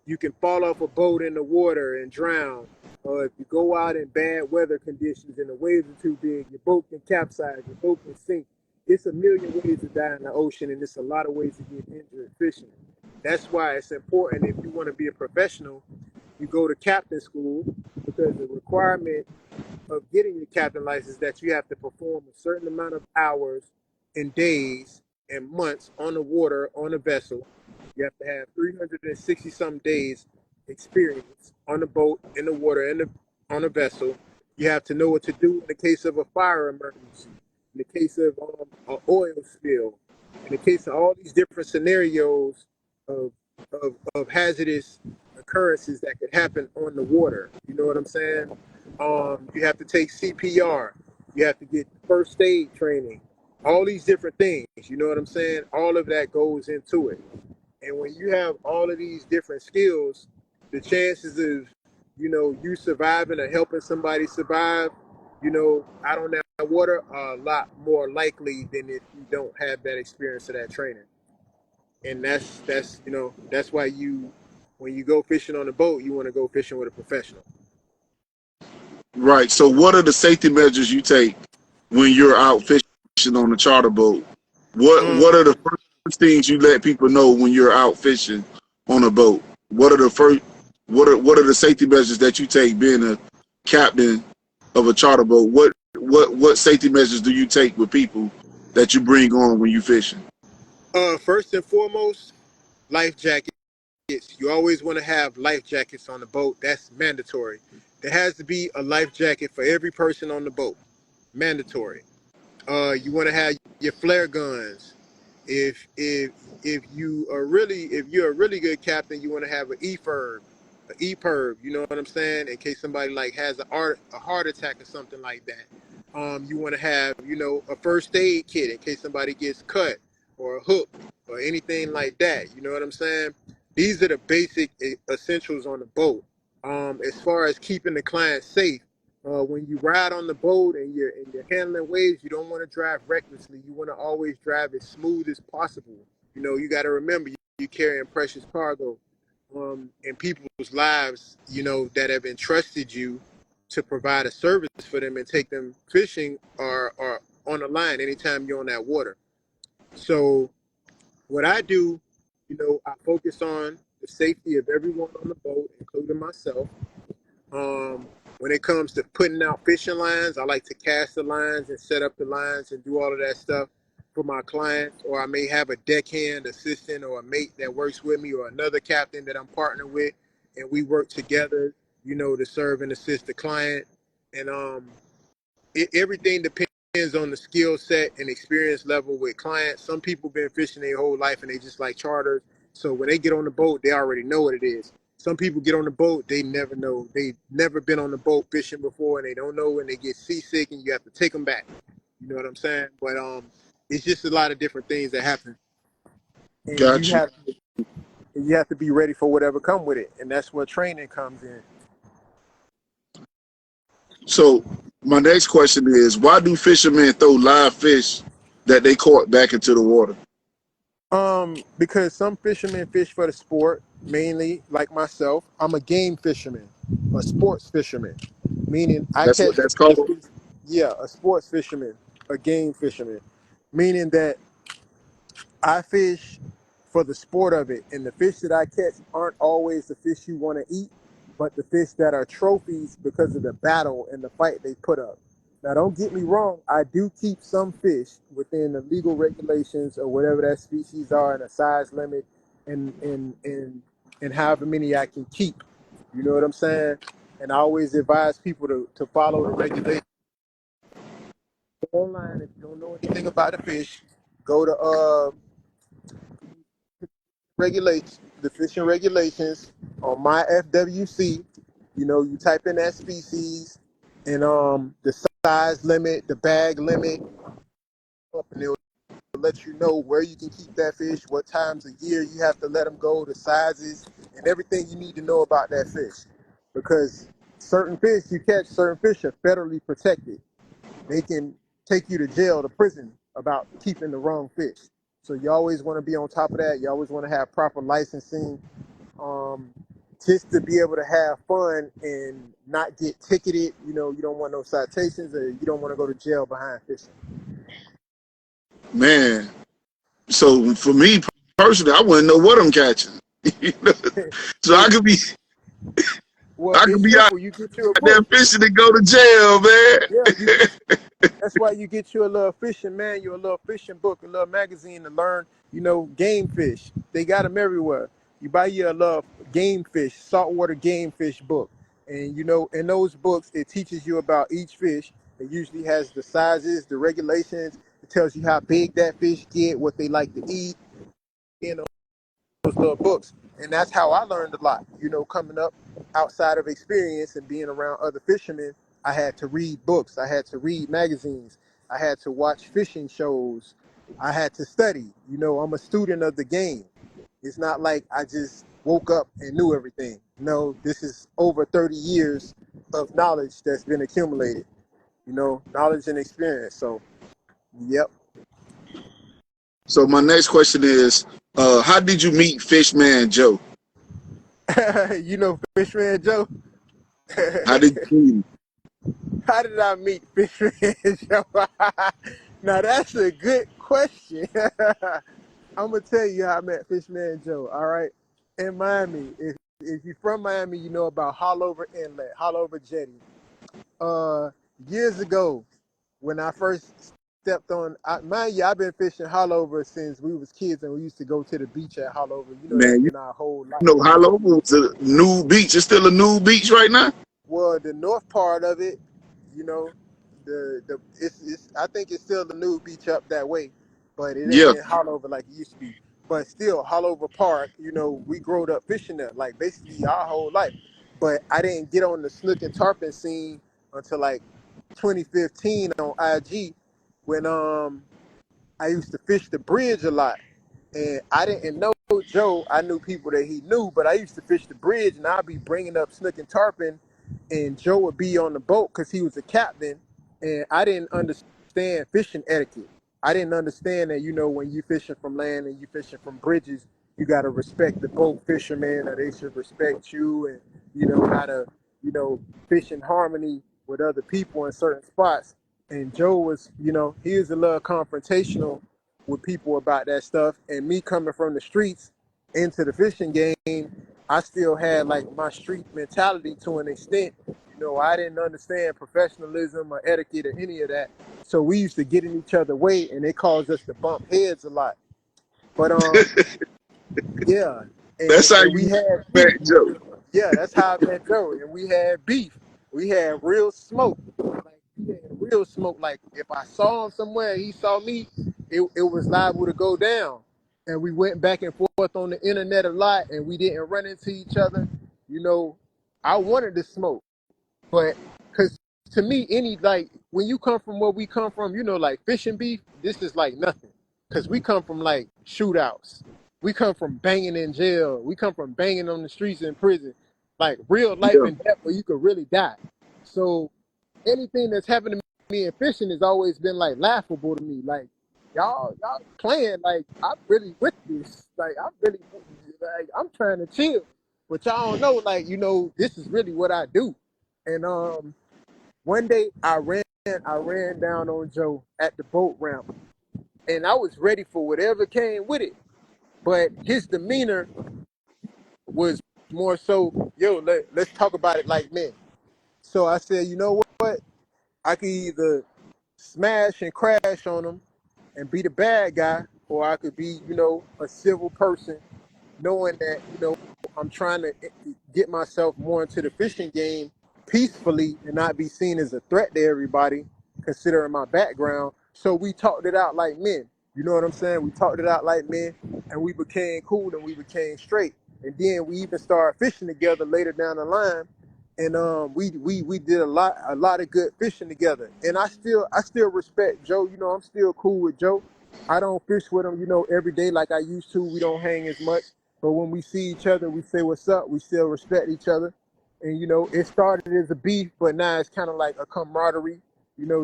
You can fall off a boat in the water and drown. If you go out in bad weather conditions and the waves are too big, your boat can capsize, your boat can sink. It's a million ways to die in the ocean, and it's a lot of ways to get injured fishing. That's why it's important, if you want to be a professional, you go to captain school, because the requirement of getting your captain license that you have to perform a certain amount of hours and days and months on the water on a vessel. You have to have 360 some days experience on the boat, in the water, on a vessel. You have to know what to do in the case of a fire emergency, in the case of an oil spill, in the case of all these different scenarios of, of hazardous occurrences that could happen on the water. You know what I'm saying? You have to take CPR. You have to get first aid training. All these different things. You know what I'm saying? All of that goes into it. And when you have all of these different skills, the chances of, you surviving or helping somebody survive, out on that water are a lot more likely than if you don't have that experience or that training. And that's why when you go fishing on a boat, you want to go fishing with a professional. Right. So, what are the safety measures you take when you're out fishing on a charter boat? What are the Um, first things you let people know when you're out fishing on a boat? What are the first what are the safety measures that you take being a captain of a charter boat? What safety measures do you take with people that you bring on when you fishing? First and foremost, life jackets. You always want to have life jackets on the boat. That's mandatory. There has to be a life jacket for every person on the boat. Mandatory. You want to have your flare guns. If you're a really good captain, you want to have an EPIRB. You know what I'm saying? In case somebody like has a heart attack or something like that. You want to have a first aid kit in case somebody gets cut or hooked or anything like that. You know what I'm saying? These are the basic essentials on the boat. As far as keeping the client safe, when you ride on the boat and you're handling waves, you don't want to drive recklessly. You want to always drive as smooth as possible. You got to remember you're carrying precious cargo, and people's lives, that have entrusted you to provide a service for them and take them fishing are on the line anytime you're on that water. So what I do, I focus on the safety of everyone on the boat, including myself. When it comes to putting out fishing lines, I like to cast the lines and set up the lines and do all of that stuff for my clients. Or I may have a deckhand assistant or a mate that works with me or another captain that I'm partnered with, and we work together, to serve and assist the client. And everything depends on the skill set and experience level with clients. Some people been fishing their whole life and they just like charters. So when they get on the boat, they already know what it is. Some people get on the boat, they never know. They never been on the boat fishing before, and they don't know, and they get seasick, and you have to take them back. You know what I'm saying? But it's just a lot of different things that happen, and you Got you. have and you have to be ready for whatever come with it, and that's where training comes in. So my next question is, why do fishermen throw live fish that they caught back into the water? Because some fishermen fish for the sport, mainly like myself. I'm a game fisherman, a sports fisherman, meaning I That's what catch the that's called. fishes. Yeah, a sports fisherman, a game fisherman, meaning that I fish for the sport of it, and the fish that I catch aren't always the fish you want to eat, but the fish that are trophies because of the battle and the fight they put up. Now, don't get me wrong, I do keep some fish within the legal regulations or whatever that species are, and a size limit, and however many I can keep. You know what I'm saying? And I always advise people to follow the regulations online. If you don't know anything about the fish, go to regulations, the fishing regulations on my FWC. You know, you type in that species and the size limit, the bag limit, and it'll let you know where you can keep that fish, what times a year you have to let them go, the sizes, and everything you need to know about that fish. Because certain fish you catch, certain fish are federally protected. They can take you to jail, to prison about keeping the wrong fish. So you always want to be on top of that. You always want to have proper licensing, um, just to be able to have fun and not get ticketed. You know, you don't want no citations, or you don't want to go to jail behind fishing. Man, so for me personally, I wouldn't know what I'm catching. You know? So It, well, I could it's be out simple. You get you a there book. fishing and go to jail, Yeah, you man. get. That's why you get you a little fishing manual, a little fishing book, a little magazine to learn, game fish. They got them everywhere. You buy you a little game fish, saltwater game fish book. And, in those books, it teaches you about each fish. It usually has the sizes, the regulations. It tells you how big that fish get, what they like to eat, you know, those little books. And that's how I learned a lot, coming up outside of experience and being around other fishermen. I had to read books, I had to read magazines, I had to watch fishing shows, I had to study. I'm a student of the game. It's not like I just woke up and knew everything. No, this is over 30 years of knowledge that's been accumulated, knowledge and experience. So, yep. So my next question is, how did you meet Fishman Joe? Fishman Joe. How did you meet him? How did I meet Fisherman Joe? Now that's a good question. I'm gonna tell you how I met Fishman Joe. All right, in Miami. If you're from Miami, you know about Hollover Inlet, Hollover Jetty. Uh, Years ago, when I first stepped on, mind you, I've been fishing Hollover since we was kids, and we used to go to the beach at Hollover. That's Man, you been our whole life. know Hollow was a new beach. It's still a new beach right now? Well, the north part of it, you know, it's I think it's still the new beach up that way, but it Yeah. ain't Hollover like it used to be. But still, Hollover Park, we growed up fishing there, like basically our whole life. But I didn't get on the snook and tarpon scene until like 2015 on IG, when I used to fish the bridge a lot, and I didn't know Joe. I knew people that he knew, but I used to fish the bridge, and I'd be bringing up snook and tarpon, and Joe would be on the boat because he was a captain, and I didn't understand fishing etiquette. I didn't understand that when you fishing from land and you fishing from bridges, you got to respect the boat fishermen, or they should respect you, and how to fish in harmony with other people in certain spots. And Joe was, he was a little confrontational with people about that stuff. And me coming from the streets into the fishing game, I still had like my street mentality to an extent. I didn't understand professionalism or etiquette or any of that. So we used to get in each other's way, and it caused us to bump heads a lot. But yeah, That's and how and we you had met beef. Joe. Yeah, that's how I met Joe. And we had beef. We had real smoke. Like, we had real smoke. Like, if I saw him somewhere, he saw me, it was liable to go down. And we went back and forth on the internet a lot, and we didn't run into each other. You know, I wanted to smoke, but because to me, like when you come from where we come from, like fishing beef, this is like nothing. Because we come from like shootouts. We come from banging in jail. We come from banging on the streets in prison, like real life Yeah. and death where you could really die. So anything that's happened to me in fishing has always been like laughable to me. Like y'all playing like I'm really with this. Like I'm really like I'm trying to chill. But y'all don't know, like, this is really what I do. And one day I ran down on Joe at the boat ramp and I was ready for whatever came with it. But his demeanor was more so, yo, let's talk about it like men. So I said, you know what? I could either smash and crash on him and be the bad guy, or I could be, a civil person, knowing that, I'm trying to get myself more into the fishing game peacefully and not be seen as a threat to everybody, considering my background. So we talked it out like men. You know what I'm saying? We talked it out like men, and we became cool and we became straight. And then we even started fishing together later down the line, and we did a lot of good fishing together. And I still respect Joe. I'm still cool with Joe. I don't fish with him, every day like I used to. We don't hang as much. But when we see each other, we say what's up. We still respect each other. And it started as a beef, but now it's kind of like a camaraderie.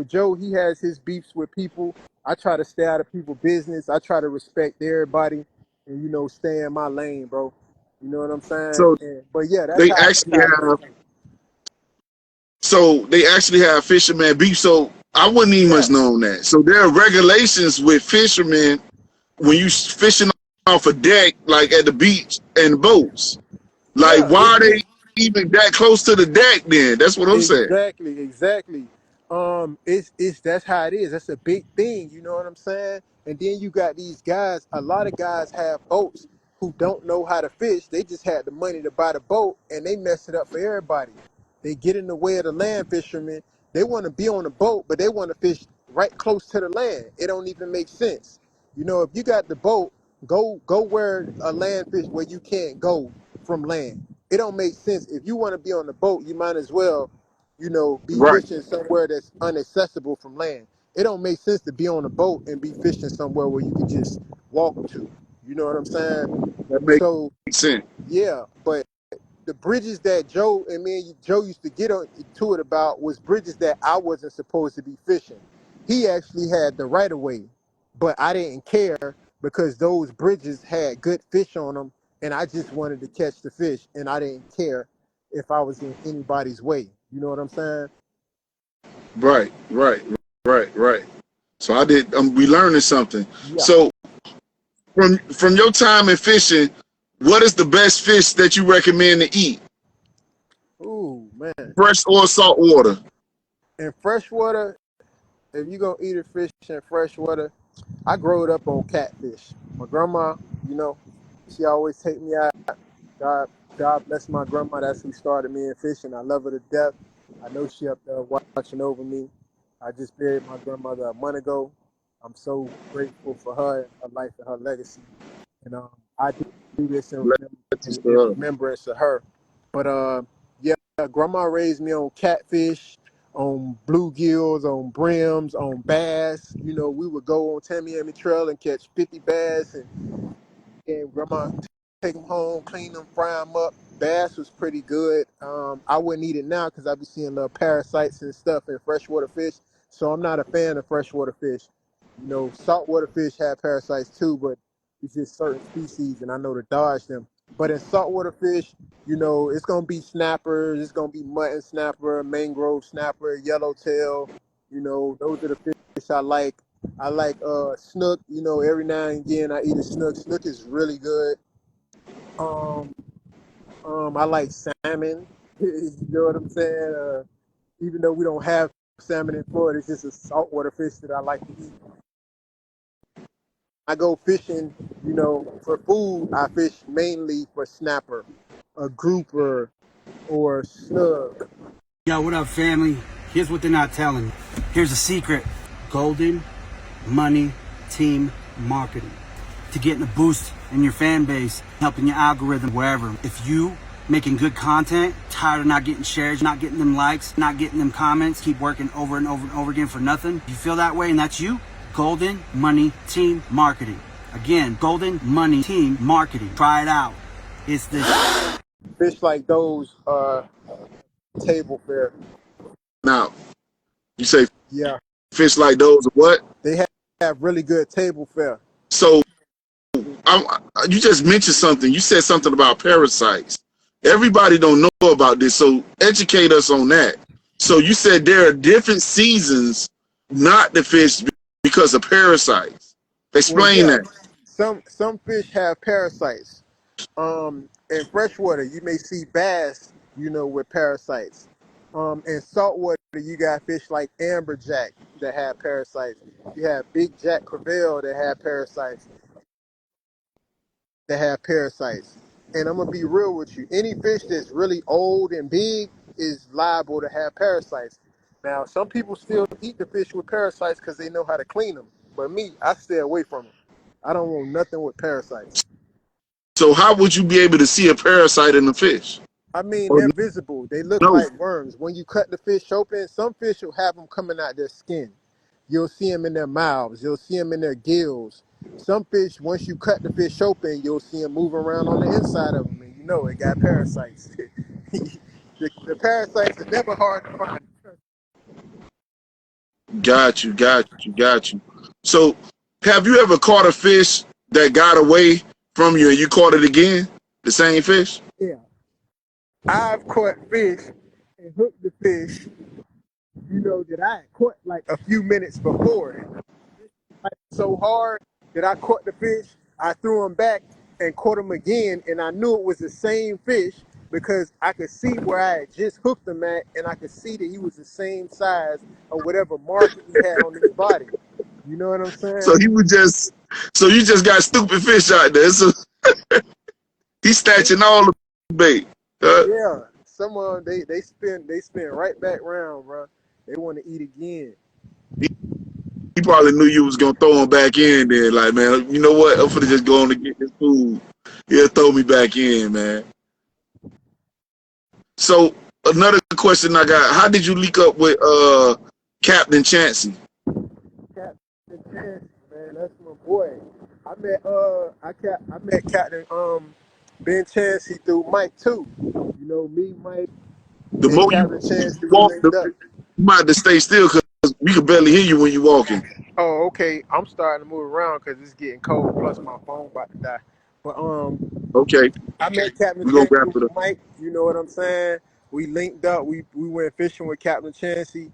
Joe, he has his beefs with people. I try to stay out of people's business. I try to respect everybody and stay in my lane, bro. You know what I'm saying? So But yeah, that's they how that's actually how me and have him. so they actually have fisherman beef. So I wouldn't even Yeah, much known that. So there are regulations with fishermen when you fishing off a deck, like at the beach and boats. Like, yeah. why are they even that close to the deck? Then that's what I'm saying. Exactly, exactly. It's that's how it is. That's a big thing, you know what I'm saying? And then you got these guys, a lot of guys have boats who don't know how to fish. They just had the money to buy the boat and they mess it up for everybody. They get in the way of the land fishermen. They want to be on the boat, but they want to fish right close to the land. It don't even make sense. If you got the boat, go where a land fish where you can't go from land. It don't make sense. If you want to be on the boat, you might as well, be Right. fishing somewhere that's inaccessible from land. It don't make sense to be on a boat and be fishing somewhere where you can just walk to. You know what I'm saying? That makes So sense. yeah, but the bridges that Joe and me and Joe used to get to it about was bridges that I wasn't supposed to be fishing. He actually had the right of way, but I didn't care because those bridges had good fish on them, and I just wanted to catch the fish, and I didn't care if I was in anybody's way. You know what I'm saying? Right. Right. Right. Right. So I did. We learning something. Yeah. So from your time in fishing, what is the best fish that you recommend to eat? Ooh, man. Fresh or salt water? In freshwater, if you're gonna eat a fish in freshwater, I growed up on catfish. My grandma, you know, she always take me out. God, God bless my grandma. That's who started me in fishing. I love her to death. I know she up there watching over me. I just buried my grandmother a month ago. I'm so grateful for her and her life and her legacy. And I do this in remembrance of her. But yeah, grandma raised me on catfish, on bluegills, on brims, on bass. We would go on Tamiami Trail and catch 50 bass and grandma take them home, clean them, fry them up. Bass was pretty good. I wouldn't eat it now because I be seeing little parasites and stuff in freshwater fish. So I'm not a fan of freshwater fish. Saltwater fish have parasites too, but it's just certain species, and I know to dodge them. But in saltwater fish, it's gonna be snappers, it's gonna be mutton snapper, mangrove snapper, yellowtail. Those are the fish I like. I like snook. Every now and again I eat a snook. Snook is really good. Um, I like salmon. You know what I'm saying? Even though we don't have salmon in Florida, it's just a saltwater fish that I like to eat. I go fishing, for food. I fish mainly for snapper, a grouper, or snook. Yo, what up, family? Here's what they're not telling. Here's a secret. Golden money team marketing. To getting a boost in your fan base, helping your algorithm wherever. If you making good content, tired of not getting shares, not getting them likes, not getting them comments, keep working over and over and over again for nothing. You feel that way and that's you? Golden money team marketing. Again, Golden Money Team Marketing. Try it out. It's this. Fish like those table fare. Now, you say Yeah, fish like those or what? they have really good table fare. So you just mentioned something. You said something about parasites. Everybody don't know about this, so educate us on that. So you said there are different seasons not to fish because of parasites. Well, Explain yeah, that. some fish have parasites. In freshwater, you may see bass, with parasites. In saltwater, you got fish like amberjack that have parasites. You have big jack crevalle that have parasites. And I'm gonna be real with you. Any fish that's really old and big is liable to have parasites. Now, some people still eat the fish with parasites because they know how to clean them. But me, I stay away from them. I don't want nothing with parasites. So how would you be able to see a parasite in the fish? I mean, Or they're visible. They look no? like worms. When you cut the fish open, some fish will have them coming out their skin. You'll see them in their mouths. You'll see them in their gills. Some fish, once you cut the fish open, you'll see them moving around on the inside of them, and you know it got parasites. The parasites are never hard to find. Got you, got you, got you. So have you ever caught a fish that got away from you and you caught it again? The same fish? Yeah, I've caught fish and hooked the fish, that I had caught like a few minutes before. So hard that I caught the fish. I threw him back and caught him again, and I knew it was the same fish because I could see where I had just hooked him at, and I could see that he was the same size or whatever marking he had on his body. You know what I'm So saying? he was just so you just got stupid fish out there. So he's snatching all the bait. Yeah. Some of them they spin right back round, bro. They want to eat again. He probably knew you was gonna throw him back in there. Like, man, you know what? I'm finna just go on to get this food. He'll throw me back in, man. So another question I got: how did you link up with Captain Chancey? Captain Chancey, man, that's my boy. I met Captain Ben Chancey through Mike too. Me, Mike, The and more you Captain Chancey, we walk, linked up. you might have to stay still because we can barely hear you when you're walking. Oh, okay. I'm starting to move around because it's getting cold. Plus, my phone about to die. But Okay, I met Captain we're gonna Chancey wrap it with up. Mike. You know what I'm saying? We linked up. We went fishing with Captain Chancey.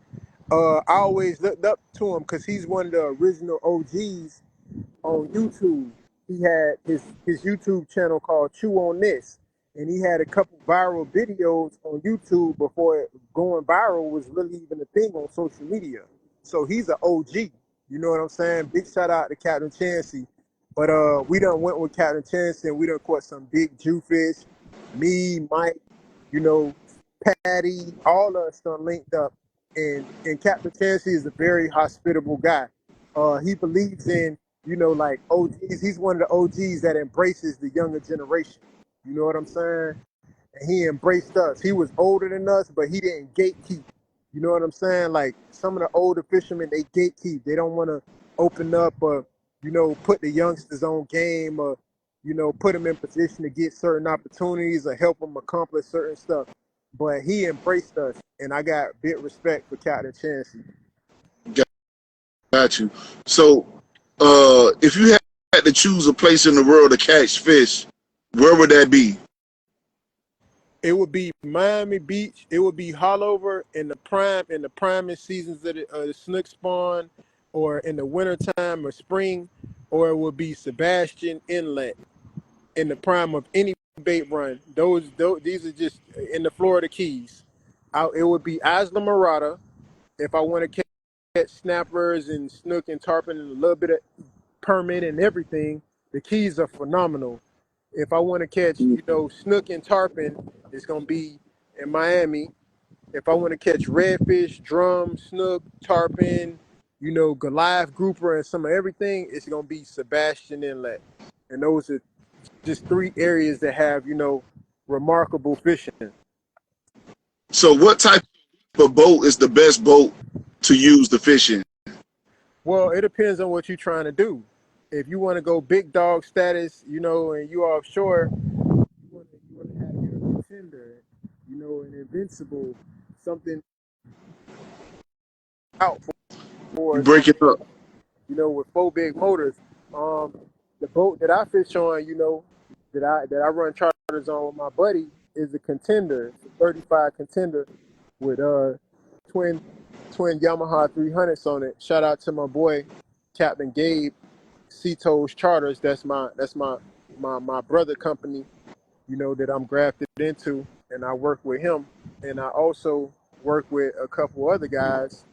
I always looked up to him because he's one of the original OGs on YouTube. He had his YouTube channel called Chew on This, and he had a couple viral videos on YouTube before going viral was really even a thing on social media. So he's an OG. You know what I'm saying? Big shout out to Captain Chancey. But we done went with Captain Chancey and we done caught some big Jewfish. Me, Mike, you know, Patty, all of us done linked up. And Captain Chancey is a very hospitable guy. He believes in like OGs. He's one of the OGs that embraces the younger generation. You know what I'm saying? And he embraced us. He was older than us, but he didn't gatekeep. You know what I'm saying? Like some of the older fishermen, they gatekeep. They don't want to open up or, put the youngsters on game or, put them in position to get certain opportunities or help them accomplish certain stuff. But he embraced us, and I got big respect for Captain Chancey. Got you. So, if you had to choose a place in the world to catch fish, where would that be? It would be Miami Beach. It would be Hollover in the priming seasons of the snook spawn, or in the wintertime or spring, or it would be Sebastian Inlet in the prime of any bait run. Those these are just in the Florida Keys. It would be Isla Morada if I want to catch snappers and snook and tarpon and a little bit of permit and everything. The Keys are phenomenal. If I want to catch, snook and tarpon, it's gonna be in Miami. If I want to catch redfish, drum, snook, tarpon, Goliath grouper and some of everything, it's gonna be Sebastian Inlet. And those are just three areas that have, remarkable fishing. So, what type of boat is the best boat to use to fish in? Well, it depends on what you're trying to do. if you want to go big dog status, you know, and you offshore, you want to have your contender, you know, an invincible, something out You for break it something, up. you know, with four big motors. Um, the boat that I fish on, you know, that I run charters on with my buddy is a contender. It's a 35 contender with twin twin Yamaha 300s on it. Shout out to my boy Captain Gabe Cito's Charters. That's my brother company, you know, that I'm grafted into, and I work with him. And I also work with a couple other guys.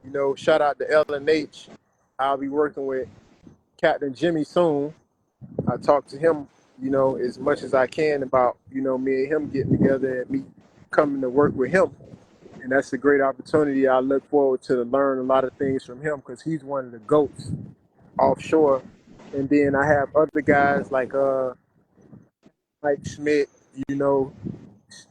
You know, shout out to L&H. I'll be working with Captain Jimmy soon. I talk to him, you know, as much as I can about, you know, me and him getting together and me coming to work with him. And that's a great opportunity. I look forward to learn a lot of things from him because he's one of the GOATs offshore. And then I have other guys like Mike Schmidt, you know,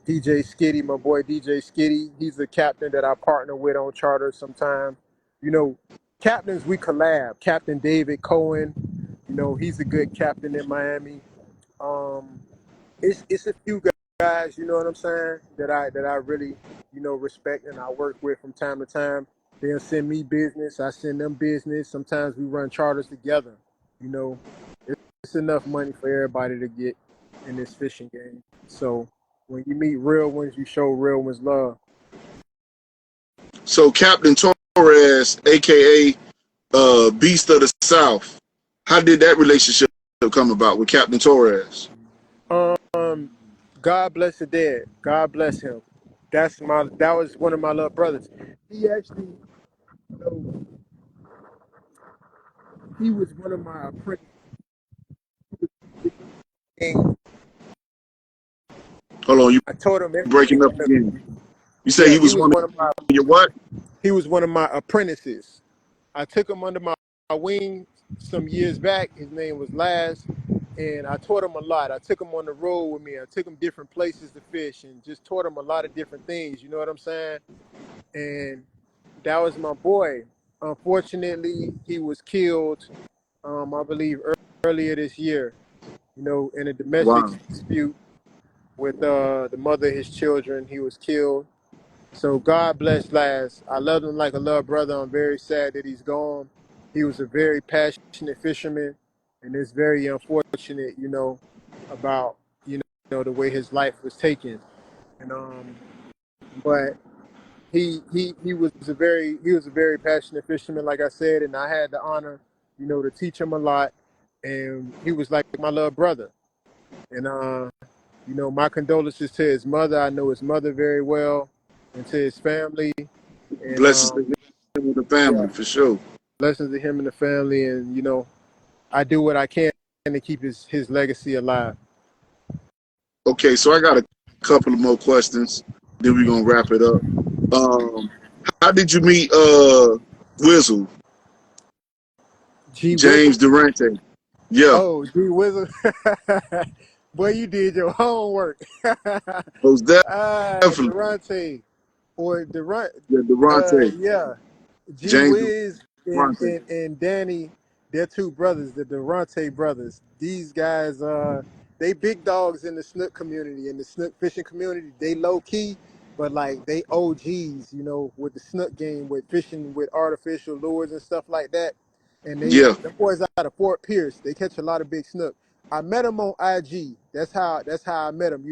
DJ Skitty, my boy DJ Skitty. He's the captain that I partner with on charter sometimes. You know, captains we collab. Captain David Cohen, you know, he's a good captain in Miami. Um, it's a few guys, you know what I'm saying, that I really, you know, respect and I work with from time to time. They'll send me business, I send them business. Sometimes we run charters together. You know, it's enough money for everybody to get in this fishing game. So when you meet real ones, you show real ones love. So Captain Torres, aka Beast of the South, how did that relationship come about with Captain Torres? Um, God bless the dead. God bless him. That was one of my little brothers. He actually, you know, he was one of my apprentices. Hold on, you I taught him breaking everything up I know. again. You say Yeah, he was one of your what? he was one of my apprentices. I took him under my wing some years back. His name was Laz, and I taught him a lot. I took him on the road with me. I took him different places to fish and just taught him a lot of different things. You know what I'm saying? And that was my boy. Unfortunately, he was killed, I believe, earlier this year. You know, in a domestic Wow. dispute with the mother of his children. He was killed. So God bless Laz. I love him like a little brother. I'm very sad that he's gone. He was a very passionate fisherman, and it's very unfortunate, you know, about the way his life was taken. And but he was a very passionate fisherman, like I said, and I had the honor, you know, to teach him a lot. And he was like my little brother. And you know, my condolences to his mother. I know his mother very well, and to his family. And Blessings to him and the yeah, family for sure. blessings to him and the family. And you know, I do what I can to keep his legacy alive. Okay, so I got a couple of more questions. Then we're gonna wrap it up. Um, how did you meet Wizzle, G James Wizzle. Durante? Yeah, Oh, G Wizzle. Boy, you did your homework. most definitely. Durante or Durant. Yeah, Durante, Yeah. G James Wiz and, Durante. and Danny, they're two brothers, the Durante brothers. These guys, they big dogs in the snook community, in the snook fishing community. They low key, but like they OGs, you know, with the snook game, with fishing with artificial lures and stuff like that. And Yeah, the boys out of Fort Pierce, they catch a lot of big snook. I met them on IG. That's how I met them.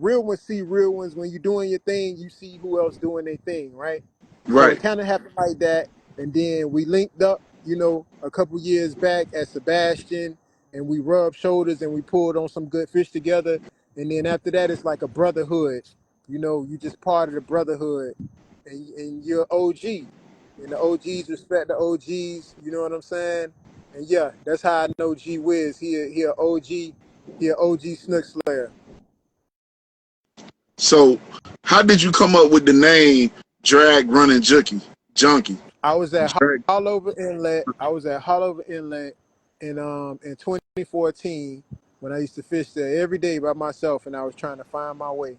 Real ones see real ones. When you're doing your thing, you see who else doing their thing, right? So it right. kind of happened like that. And then we linked up, you know, a couple years back at Sebastian, and we rubbed shoulders and we pulled on some good fish together. And then after that, it's like a brotherhood. You know, you just part of the brotherhood, and you're OG, and the OGs respect the OGs. You know what I'm saying? And yeah, that's how I know G Wiz. He a OG, he a OG snook slayer. So, how did you come up with the name Drag Running Junkie? Junkie. I was at Drag. Hollover Inlet. I was at Hollover Inlet in 2014 when I used to fish there every day by myself, and I was trying to find my way.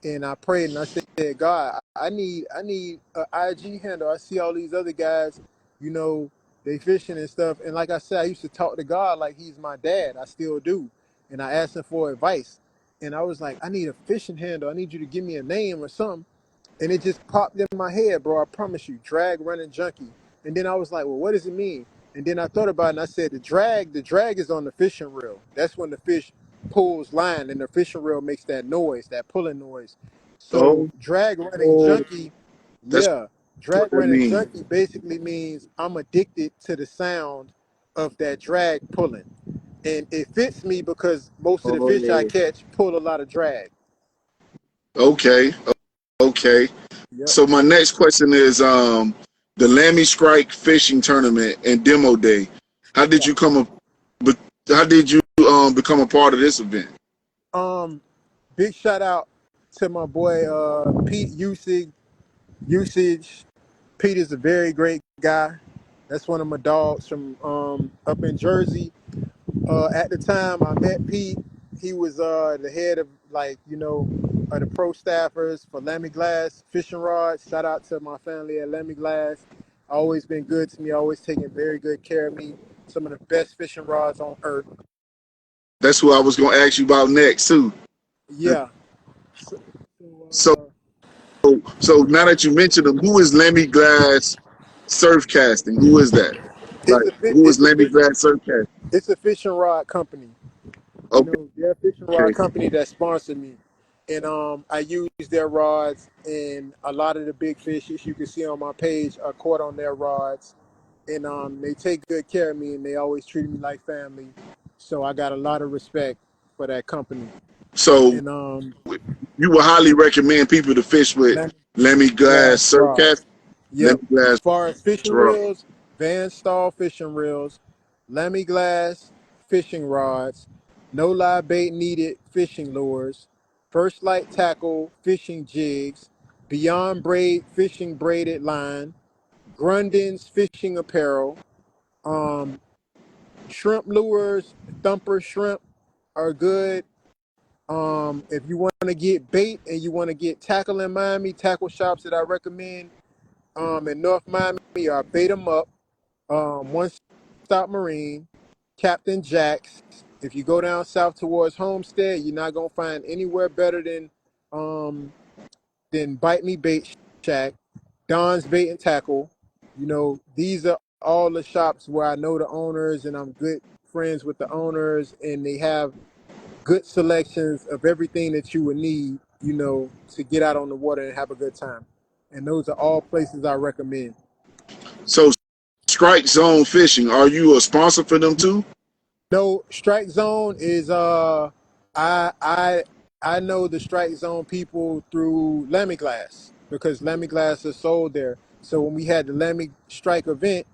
And I prayed and I said, God, I need a IG handle. I see all these other guys, you know, they fishing and stuff. And like I said, I used to talk to God like he's my dad. I still do. And I asked him for advice. And I was like, I need a fishing handle. I need you to give me a name or something. And it just popped in my head, bro. I promise you, drag running junkie. And then I was like, well, what does it mean? And then I thought about it and I said, the drag is on the fishing reel. That's when the fish pulls line and the fishing reel makes that noise, that pulling noise. So Oh, drag running junkie, that's yeah, what drag that running means. junkie basically means I'm addicted to the sound of that drag pulling. And it fits me because most of the Oh fish I yeah. catch pull a lot of drag. Okay. Okay. Yep. So my next question is the Lammy Strike fishing tournament and demo day. How did Yeah. you come up but how did you become a part of this event? Big shout out to my boy Pete Usage. Pete is a very great guy. That's one of my dogs from up in Jersey. At the time I met Pete, he was the head of of the pro staffers for Lammy Glass Fishing Rods. Shout out to my family at Lammy Glass. Always been good to me, always taking very good care of me. Some of the best fishing rods on earth. That's who I was gonna ask you about next too. Yeah. So, So so, so now that you mentioned him, who is Lemmy Glass Surf Casting? Who is that? Like who is it's a Lemmy fish Glass Surf Casting? it's a fishing rod company. You Okay, know, they're a fishing rod company that sponsored me. And I use their rods, and a lot of the big fishes you can see on my page are caught on their rods. And they take good care of me, and they always treat me like family. So I got a lot of respect for that company. so And you would highly recommend people to fish with Lemon Lemmy Glass Glass Surf rods. Casting? Yep. Lemmy Glass As far as fishing Rod. reels, Van Stahl fishing reels, Lemmy Glass fishing rods, no live bait needed fishing lures, First Light tackle fishing jigs, Beyond Braid fishing braided line, Grundon's fishing apparel, um, shrimp lures, thumper shrimp are good. If you want to get bait and you want to get tackle in Miami, tackle shops that I recommend in North Miami are Bait 'em Up, One Stop Marine, Captain Jack's. If you go down south towards Homestead, you're not gonna find anywhere better um, than Bite Me Bait Shack, Don's Bait and Tackle. You know, these are all the shops where I know the owners and I'm good friends with the owners, and they have good selections of everything that you would need, to get out on the water and have a good time. And those are all places I recommend. So Strike Zone Fishing, are you a sponsor for them too? No, Strike Zone is I I I know the Strike Zone people through Lemmy Glass because Lemmy Glass is sold there. So when we had the Lemmy Strike event,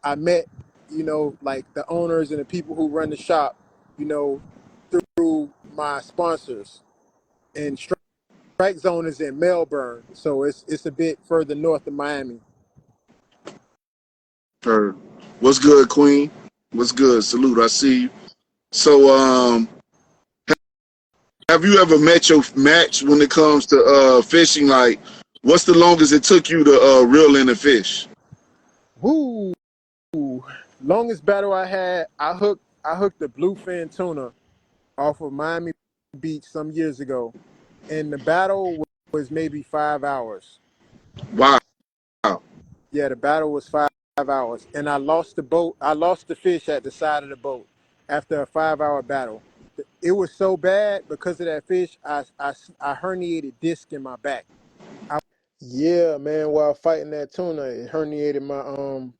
I met, like the owners and the people who run the shop, you know, through my sponsors. And Strike Zone is in Melbourne, so it's a bit further north of Miami. Or what's good, Queen? What's good? Salute, I see you. So have you ever met your match when it comes to fishing? Like, what's the longest it took you to reel in a fish? Woo! Longest battle I had, I hooked the bluefin tuna off of Miami Beach some years ago, and the battle was maybe 5 hours. Wow. Yeah, the battle was 5 hours, and I lost the boat. I lost the fish at the side of the boat after a 5 hour battle. It was so bad because of that fish. I herniated disc in my back. Yeah, man. While fighting that tuna, it herniated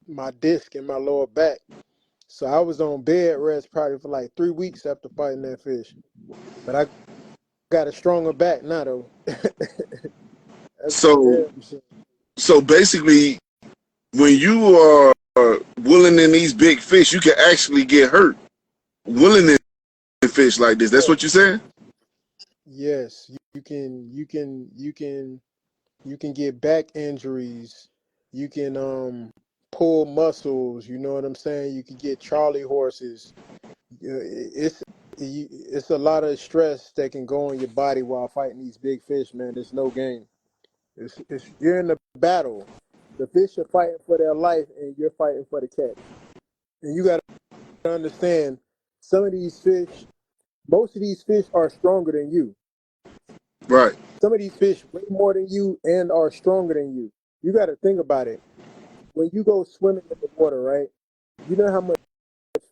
my disc in my lower back. So I was on bed rest probably for like 3 weeks after fighting that fish. But I got a stronger back now though. That's for So damn sure. so basically, when you are willing in these big fish, you can actually get hurt willing in fish like this. That's Yeah. what you're saying? Yes, you can get back injuries. You can pull muscles. You know what I'm saying? You can get Charlie horses. Yeah, it's a lot of stress that can go on your body while fighting these big fish, man. It's no game. It's you're in the battle. The fish are fighting for their life, and you're fighting for the catch. And you got to understand, some of these fish, most of these fish are stronger than you. Right. Some of these fish weigh more than you and are stronger than you. You got to think about it. When you go swimming in the water, right? You know how much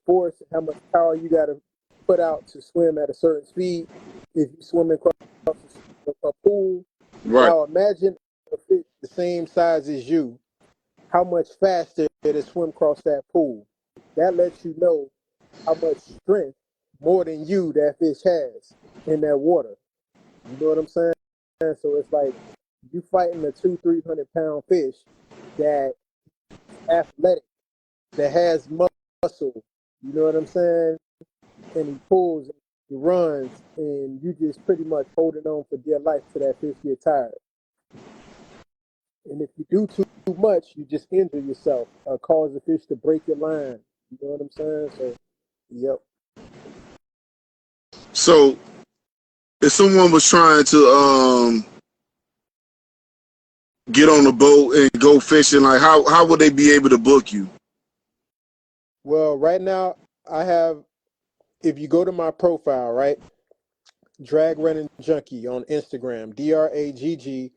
force and how much power you got to put out to swim at a certain speed if you swim across a pool. Right. Now imagine a fish the same size as you, how much faster it'll swim across that pool. That lets you know how much strength more than you that fish has in that water. You know what I'm saying? So it's like you fighting a 200-300 pound fish that athletic, that has muscle. You know what I'm saying? And he pulls, and he runs, and you just pretty much holding on for dear life till that fish get tired. And if you do too much, you just injure yourself or cause the fish to break your line. You know what I'm saying? So, yep. So if someone was trying to get on a boat and go fishing, like how would they be able to book you? Well, right now, I have, if you go to my profile, right? Drag Running Junkie on Instagram, DraggRunning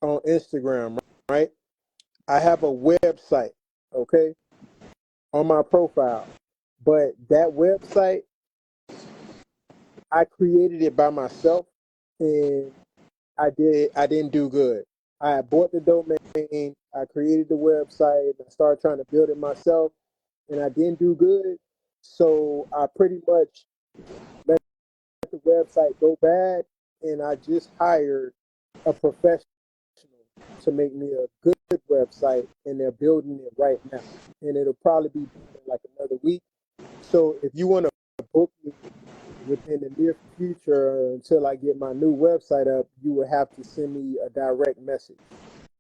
on Instagram, right? I have a website, okay, on my profile. But that website, I created it by myself and I didn't do good. I bought the domain, I created the website, I started trying to build it myself, and I didn't do good. So I pretty much let the website go bad, and I just hired a professional to make me a good website, and they're building it right now. And it'll probably be done in like another week. So if you want to book me within the near future until I get my new website up, you would have to send me a direct message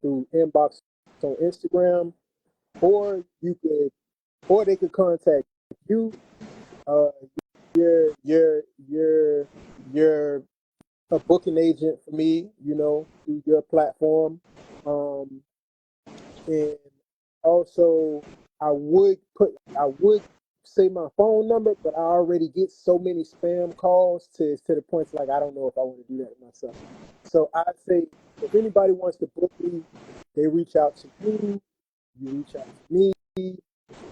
through inbox on Instagram, or they could contact you. Uh, you're a booking agent for me, through your platform. Um, and also, I would say my phone number, but I already get so many spam calls to the point like I don't know if I want to do that myself. So I say if anybody wants to book me, they reach out to you reach out to me,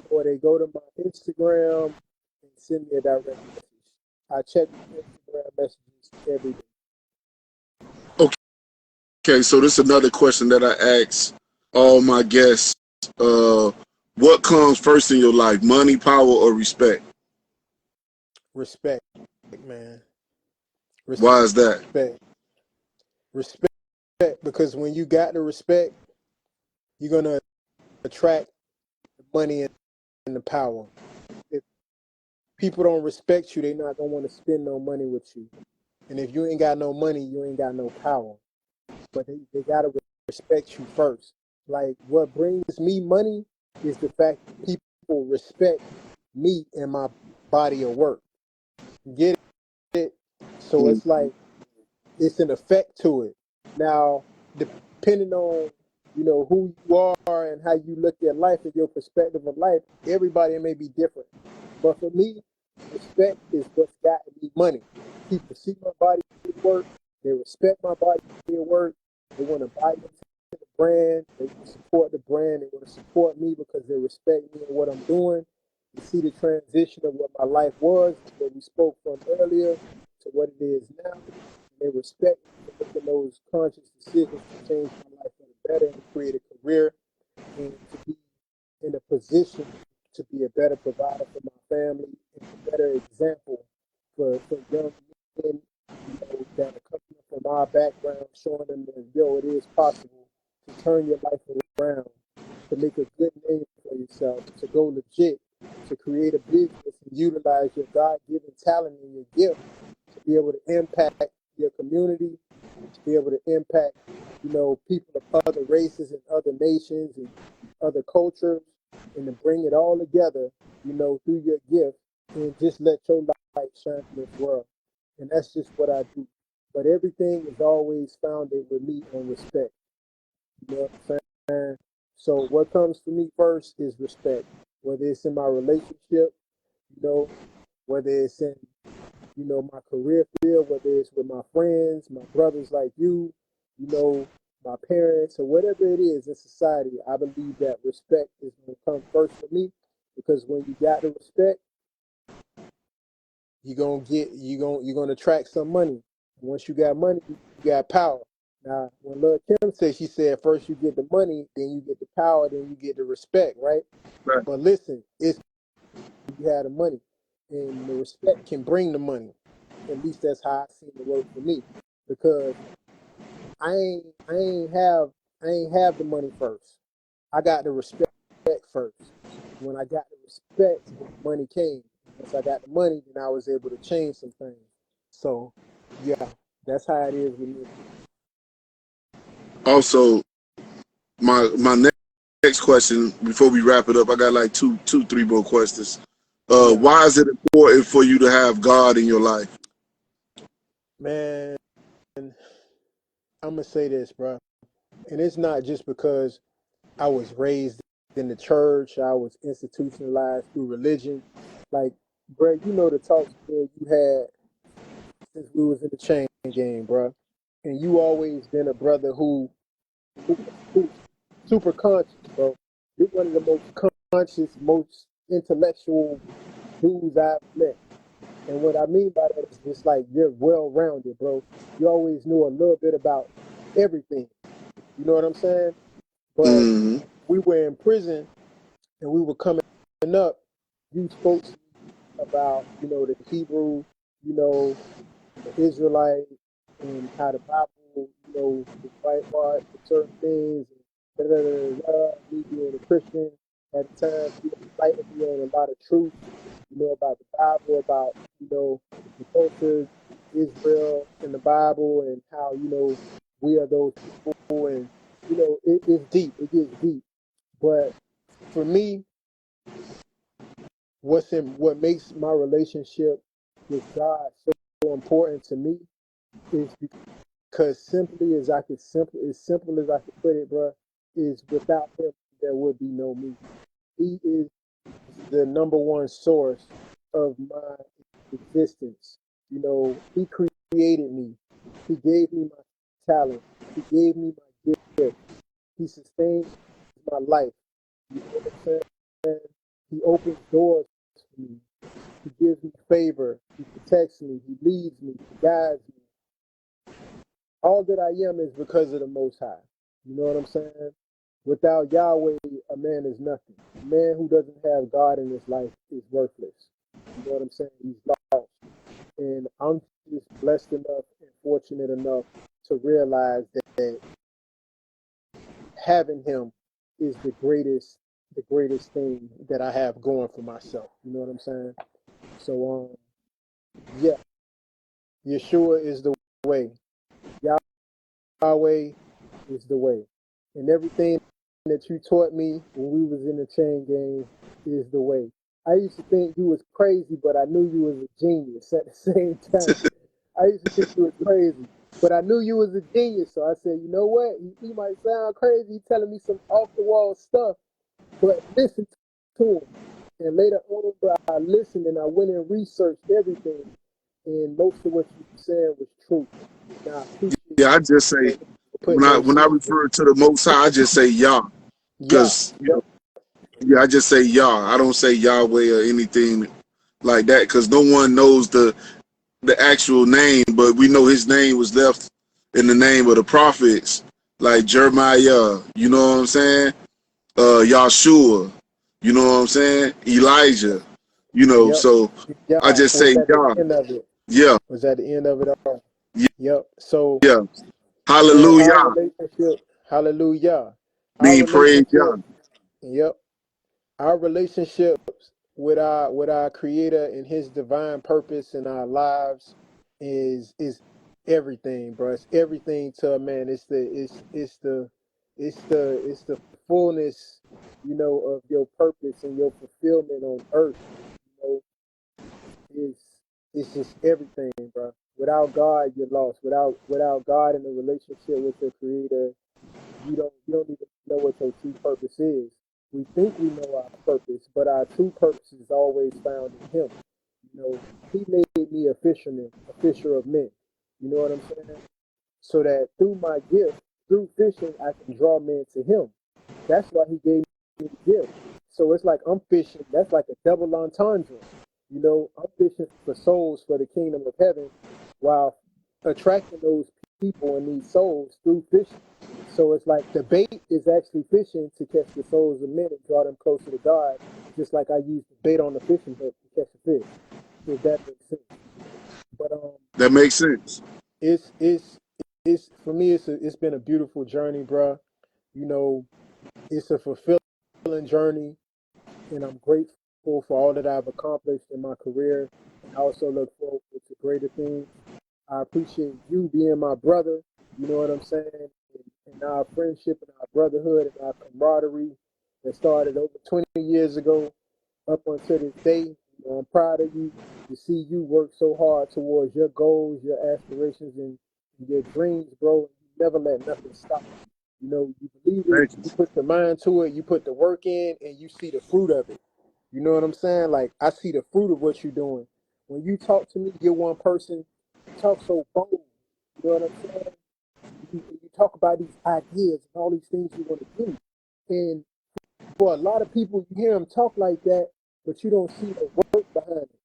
or they go to my Instagram and send me a direct message. I check my Instagram messages every day. Okay, so this is another question that I ask all my guests. Uh, what comes first in your life, money, power, or respect? Respect, man. Why is that? Respect. Respect, because when you got the respect, you're gonna attract the money and the power. If people don't respect you, they're not gonna want to spend no money with you. And if you ain't got no money, you ain't got no power. But they gotta respect you first. Like what brings me money is the fact that people respect me and my body of work. Get it? So it's like it's an effect to it. Now, depending on who you are and how you look at life and your perspective of life, everybody may be different. But for me, respect is what's gotten me money. People see my body at work, they respect my body at work, they want to buy into the brand, they want to support the brand, they want to support me because they respect me and what I'm doing. You see the transition of what my life was, what we spoke from earlier, to what it is now. They respect me for making those conscious decisions to change my life for the better and create a career and to be in a position to be a better provider for my family and a better example for young men, that are coming from our background, showing them that, yo, it is possible to turn your life around, to make a good name for yourself, to go legit, to create a business and utilize your God-given talent and your gift to be able to impact your community, to be able to impact, people of other races and other nations and other cultures, and to bring it all together, through your gift, and just let your light shine in this world. And that's just what I do. But everything is always founded with me on respect. You know what I'm saying? So what comes to me first is respect, whether it's in my relationship, you know, whether it's in, my career field, whether it's with my friends, my brothers like you know, my parents, or whatever it is in society. I believe that respect is going to come first for me, because when you got the respect, you're gonna attract some money. Once you got money, you got power. Now, when Lil Kim said, she said first you get the money, then you get the power, then you get the respect, right? Right. But listen, it's you have the money, and the respect can bring the money. At least that's how I seen it work for me, because I ain't have the money first. I got the respect first. When I got the respect, then the money came. Once I got the money, then I was able to change some things. So yeah, that's how it is with me. Also, my next question before we wrap it up, I got like three more questions. Yeah, Why is it important for you to have God in your life? man, I'm gonna say this, bro, and it's not just because I was raised in the church, I was institutionalized through religion. Like, bro, the talks that you had since we was in the chain game, bro, and you always been a brother who's super conscious, bro. You're one of the most conscious, most intellectual dudes I've met. And what I mean by that is just like you're well rounded, bro. You always knew a little bit about everything. You know what I'm saying? But Mm-hmm. we were in prison and we were coming up. You spoke to me about, the Hebrew, you know, the Israelite, and how the Bible, was whitewashed for certain things. And da, da, da, da, da. Me being a Christian at the time, you enlightened me on a lot of truth, about the Bible, about, the culture, Israel and the Bible, and how, we are those people. And, it's deep, it gets deep. But for me, what makes my relationship with God so important to me is because as simple as I could put it, bro, is without him there would be no me. He is the number one source of my existence. He created me. He gave me my talent. He gave me my gift. He sustains my life. You know what I'm saying? He opens doors for me. He gives me favor. He protects me. He leads me. He guides me. All that I am is because of the Most High. You know what I'm saying? Without Yahweh, a man is nothing. A man who doesn't have God in his life is worthless. You know what I'm saying? He's lost. And I'm just blessed enough and fortunate enough to realize that having him is the greatest thing that I have going for myself. You know what I'm saying? So yeah, Yeshua is the way. Yahweh is the way. And everything that you taught me when we was in the chain gang is the way. I used to think you was crazy, but I knew you was a genius at the same time. I used to think you was crazy, but I knew you was a genius. So I said, you know what? He might sound crazy telling me some off the wall stuff, but listen to him. And later on, bro, I listened and I went and researched everything, and most of what you were saying was true. Now I appreciate Yeah, I you just say for putting those when I seeds in. refer to the Most High, I just say Yah, Yeah, because yep, yeah, I just say Yah. I don't say Yahweh or anything like that, because no one knows the actual name, but we know his name was left in the name of the prophets, like Jeremiah. You know what I'm saying? Yahshua. You know what I'm saying? Elijah. yep, So I yeah. just Was say at the Yah. end of it. Yeah, Was at the end of it all. yeah, Yep. So, yeah. man, our Hallelujah. relationship, hallelujah. Our Being praised, Yah. relationship, yep. Our relationships with our Creator and His divine purpose in our lives is everything, bro. It's everything to a man. It's the fullness, of your purpose and your fulfillment on earth. You know, is it's just everything, bro. Without God, you're lost. Without God in a relationship with your Creator, you don't even know what your true purpose is. We think we know our purpose, but our true purpose is always found in Him. You know, He made me a fisherman, a fisher of men. You know what I'm saying? So that through my gift, through fishing, I can draw men to Him. That's why He gave me the gift. So it's like I'm fishing. That's like a double entendre. You know, I'm fishing for souls for the kingdom of heaven, while attracting those people and these souls through fishing. So it's like the bait is actually fishing to catch the souls of men and draw them closer to God, just like I use the bait on the fishing hook to catch a fish. If that makes sense. But That makes sense. it's it's it's for me. It's been a beautiful journey, bruh. You know, it's a fulfilling journey, and I'm grateful for all that I've accomplished in my career, and I also look forward to greater things. I appreciate you being my brother. You know what I'm saying? And our friendship and our brotherhood and our camaraderie that started over 20 years ago up until this day. You know, I'm proud of you to see you work so hard towards your goals, your aspirations, and your dreams, bro. You never let nothing stop you. You know, you believe it, Thank you. you put the mind to it, you put the work in, and you see the fruit of it. You know what I'm saying? Like, I see the fruit of what you're doing. When you talk to me, you're one person, you talk so bold. You know what I'm saying? You talk about these ideas and all these things you want to do. And for a lot of people, you hear them talk like that, but you don't see the work behind it.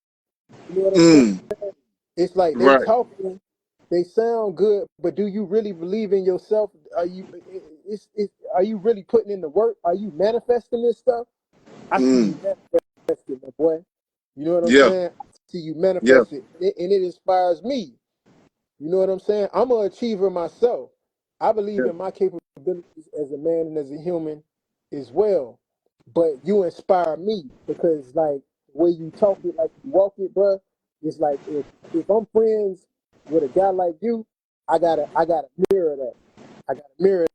You know what I'm saying? Mm, It's like they right. talking, they sound good, but do you really believe in yourself? Are you really putting in the work? Are you manifesting this stuff? I see Mm, you manifesting, my boy. You know what I'm yeah. saying? I see you Yeah. manifesting, and it inspires me. You know what I'm saying? I'm an achiever myself. I believe Yeah. in my capabilities as a man and as a human as well. But you inspire me because, like, the way you talk it, like you walk it, bruh, it's like if I'm friends with a guy like you, I gotta mirror that. I gotta mirror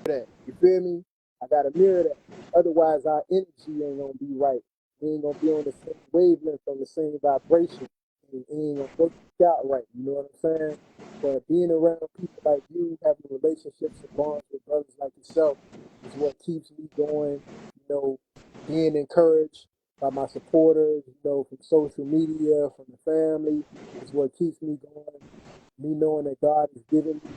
that. You feel me? I gotta mirror that. Otherwise, our energy ain't gonna be right. We ain't gonna be on the same wavelength, on the same vibration. It ain't gonna work out right. You know what I'm saying? But being around people like you, having relationships and bonds with brothers like yourself, is what keeps me going. You know, being encouraged by my supporters, you know, from social media, from the family, is what keeps me going. Me knowing that God has given me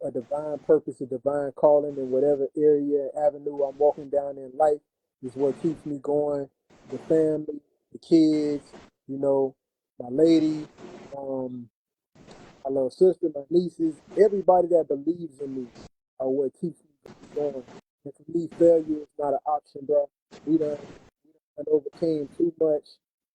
a divine purpose, a divine calling in whatever area, avenue I'm walking down in life is what keeps me going. The family, the kids, you know, my lady, um, my little sister, my nieces, everybody that believes in me are what keeps me going. And for me, failure is not an option, bro. We done overcame too much.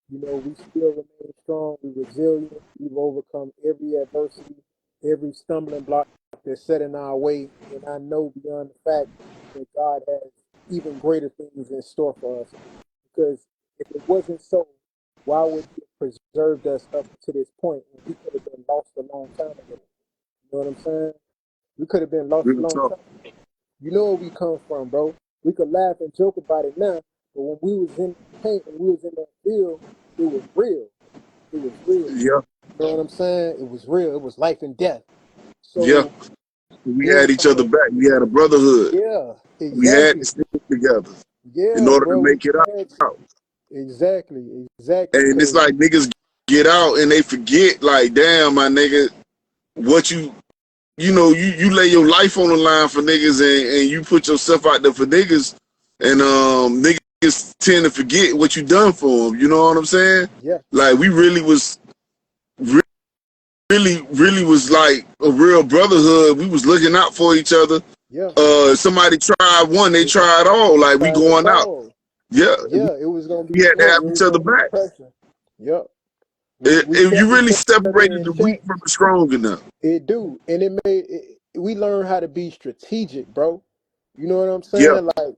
You know, we still remain strong. We're resilient. We've overcome every adversity, every stumbling block that's set in our way. And I know beyond the fact that God has even greater things in store for us. Because if it wasn't so, why would He have preserved us up to this point when we could have been lost a long time ago? You know what I'm saying? We could have been lost a Real long talk. time. You know where we come from, bro. We could laugh and joke about it now, but when we was in that paint and we was in that field, it was real. It was real. Yeah. You know what I'm saying? It was real. It was life and death. Yeah. So We being had each other around, back. We had a brotherhood. yeah, We had to exactly. stick together in Yeah, order to bro. We make it had to. out. Exactly. And it's Cause like niggas get out and they forget, like, damn, my nigga, what you lay your life on the line for niggas and you put yourself out there for niggas and niggas tend to forget what you done for them. You know what I'm saying? yeah, Like we really was like a real brotherhood. We was looking out for each other. yeah. Somebody tried one, they They tried all. Like we tried us going out. all. Yeah, Yeah, it was gonna be we had to smoke. have It each was other gonna be back. pressure. Yep. We You kept really each other separated in the check. weak from the strong enough. It do, and we learned how to be strategic, bro. You know what I'm Yeah, saying? Like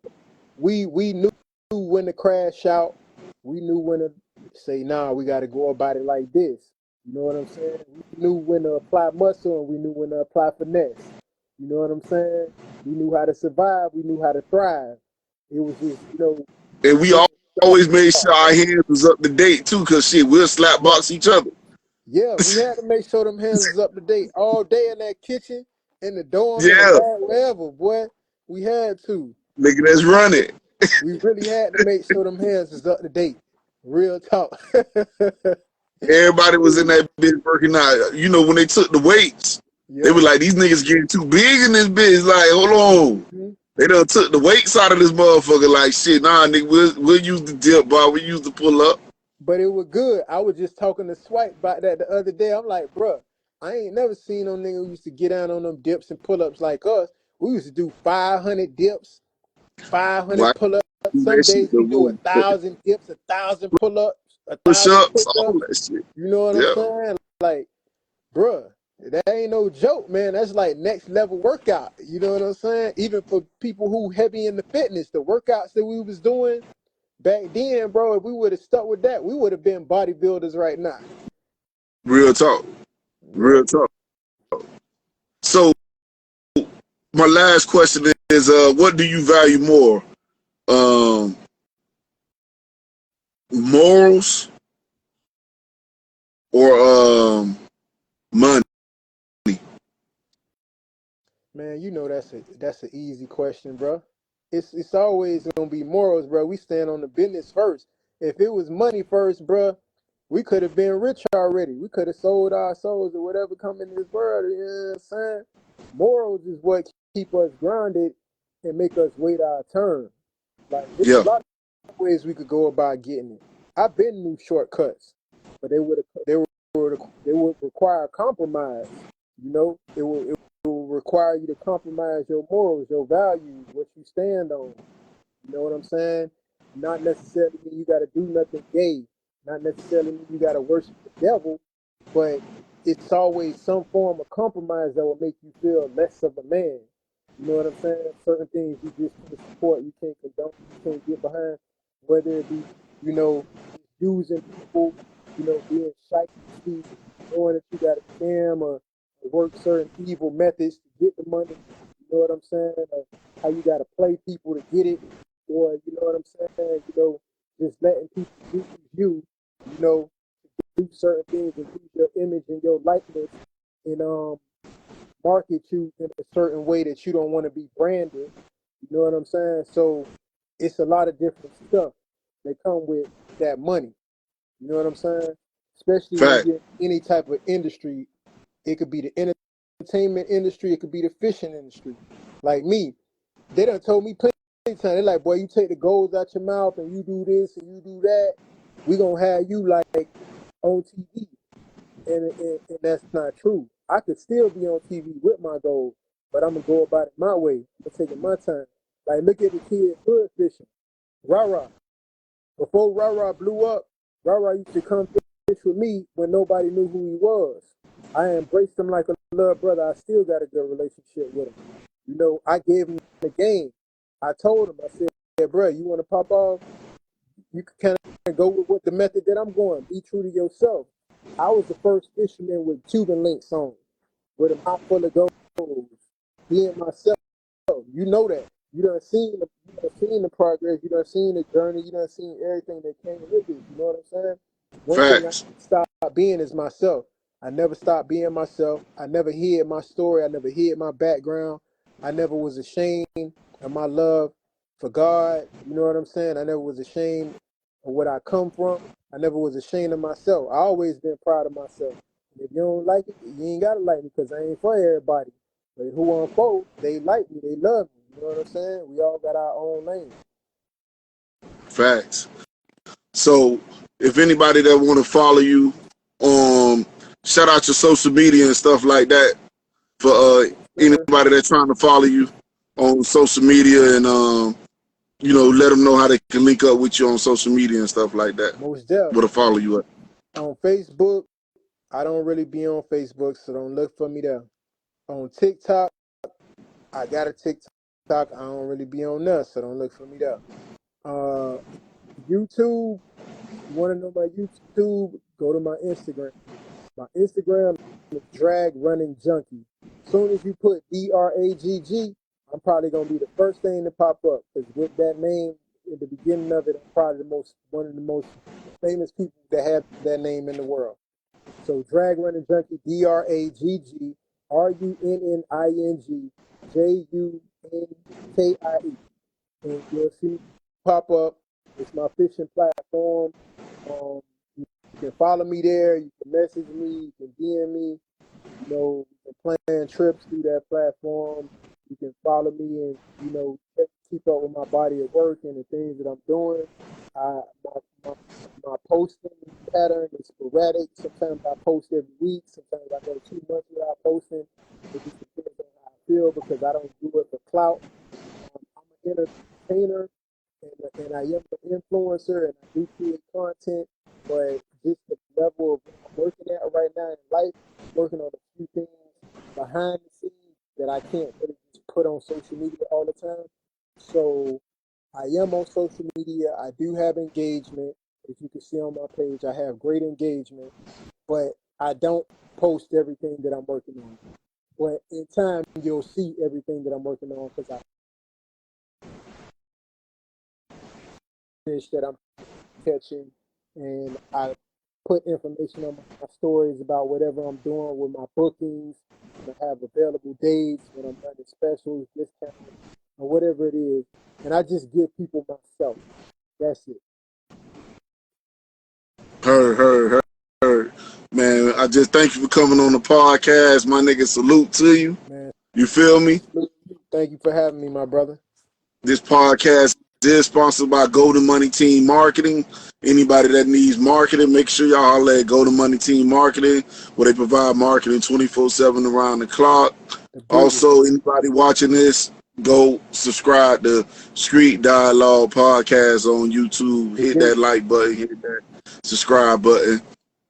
we knew when to crash out. We knew when to say, nah, we got to go about it like this. You know what I'm saying? We knew when to apply muscle and we knew when to apply finesse. You know what I'm saying? We knew how to survive. We knew how to thrive. It was just, and we it was always made sure hard, our bro. hands was up to date too, cause shit, we'll slap Yeah. box each other. Yeah, we had to make sure them hands was up to date all day in that kitchen, in the dorm, in the Yeah, lab, wherever, boy. We had to. Nigga, let's run it. We really had to make sure them hands is up to date. Real talk. Everybody was in that bitch working out. You know, when they took the weights, they Yeah. were like, these niggas getting too big in this bitch. Like, hold on. Mhm. They done took the weights out of this motherfucker. Like, shit, nah, nigga, we'll use the dip bar. We use the pull up. But it was good. I was just talking to Swipe about that the other day. I'm like, bruh, I ain't never seen no nigga who used to get down on them dips and pull ups like us. We used to do 500 dips, Why 500 pull ups. do Some that shit days we do the 1,000 dips, 1,000 pull ups, push 1,000 ups, push all ups. that shit. You know what I'm Yeah, saying? Like, bruh, that ain't no joke, man. That's like next level workout. You know what I'm saying? Even for people who heavy in the fitness, the workouts that we was doing back then, bro, if we would have stuck with that, we would have been bodybuilders right now. real talk. Yeah. Real talk. So my last question is, what do you value more? Um, morals or money? Man, you know that's an easy question, bro. It's always gonna be morals, bro. We stand on the business first. If it was money first, bro, we could have been rich already. We could have sold our souls or whatever come in this world. You know what I'm saying? Morals is what keep us grounded and make us wait our turn. Like it's a Yeah, lot of ways we could go about getting it. I've been knew shortcuts, but they would require compromise. You know, it will require you to compromise your morals, your values, what you stand on. You know what I'm saying? Not necessarily mean you got to do nothing gay. Not necessarily mean you got to worship the devil, but it's always some form of compromise that will make you feel less of a man. You know what I'm saying? Certain things you just can't support, you can't condone, you can't get behind, whether it be, you know, using people, you know, being shifty, knowing that you got to scam or work certain evil methods to get the money. You know what I'm saying? Or how you got to play people to get it, or you know what I'm saying? You know, just letting people use you, you know, do certain things and use your image and your likeness and market you in a certain way that you don't want to be branded. You know what I'm saying? So it's a lot of different stuff that come with that money. You know what I'm saying? Especially when fact, you're in any type of industry. It could be the entertainment industry, it could be the fishing industry. Like me, they done told me plenty of times. They're like, boy, you take the goals out your mouth and you do this and you do that. We gonna have you like on TV, and that's not true. I could still be on TV with my goals, but I'm gonna go about it my way. I'm taking my time. Like, look at the kid hood fishing, Rara. Before Rara blew up, Rara used to come fish with me when nobody knew who he was. I embraced him like a little brother. I still got a good relationship with him. You know, I gave him the game. I told him, I said, "Yeah, bro, you want to pop off? You can kind of go with what the method that I'm going. Be true to yourself." I was the first fisherman with Cuban links on, with a mouth full of gold, being myself. You know that. You done seen the progress, you done seen the journey, you done seen everything that came with it. You know what I'm saying? One thing I facts, never stopped being is myself. I never stopped being myself. I never hid my story. I never hid my background. I never was ashamed of my love for God. You know what I'm saying? I never was ashamed of what I come from. I never was ashamed of myself. I always been proud of myself. And if you don't like it, you ain't gotta like me because I ain't for everybody. But who on foe, they like me, they love me. You know what I'm saying? We all got our own lane. facts. So if anybody that want to follow you, um, shout out your social media and stuff like that for Man, anybody that's trying to follow you on social media and let them know how they can link up with you on social media and stuff like that. most deaf. Where to follow you at? On Facebook, I don't really be on Facebook, so don't look for me there. On TikTok, I got a TikTok. I don't really be on there, so don't look for me there. Uh, YouTube, you want to know my YouTube? Go to my Instagram. My Instagram is drag running junkie. Soon as you put DRAGG, I'm probably gonna be the first thing to pop up because with that name in the beginning of it, I'm probably one of the most famous people that have that name in the world. So drag running junkie, DRAGG, RUNNING JUNKIE. Capatin, and you'll see pop up. It's my fishing platform. You can follow me there. You can message me. You can DM me. You can plan trips through that platform. You can follow me and keep up with my body of work and the things that I'm doing. My, my my posting pattern is sporadic. Sometimes I post every week. Sometimes I go 2 months without posting. It just depends on how I feel because I don't do it for clout. I'm an entertainer and I am an influencer and I do create content, but just the level of what I'm working at right now in life, working on a few things behind the scenes that I can't really just put on social media all the time. So I am on social media. I do have engagement. If you can see on my page, I have great engagement, but I don't post everything that I'm working on. But in time, you'll see everything that I'm working on because I finished that I'm catching, and I put information on my stories about whatever I'm doing with my bookings, and I have available dates when I'm running specials, discounts, or whatever it is, and I just give people myself. That's it, Heard. Man, I just thank you for coming on the podcast. My nigga, salute to you. man. You feel me? Thank you for having me, my brother. This podcast is sponsored by Golden Money Team Marketing. Anybody that needs marketing, make sure y'all holler at Golden Money Team Marketing, where they provide marketing 24/7 around the clock. The biggest. Also, anybody watching this, go subscribe to Street Dialogue Podcast on YouTube. The Hit that biggest. like button, hit that subscribe button.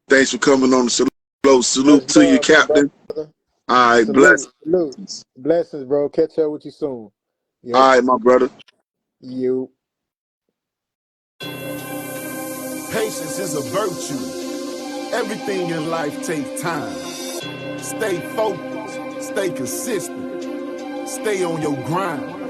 Thanks for coming on the Much salute to you, love, my Captain. brother. All right, Salute, bless. salute. Blessings, bro. Catch up with you soon. Yep. All right, my brother. You. Patience is a virtue. Everything in life takes time. Stay focused, stay consistent, stay on your grind.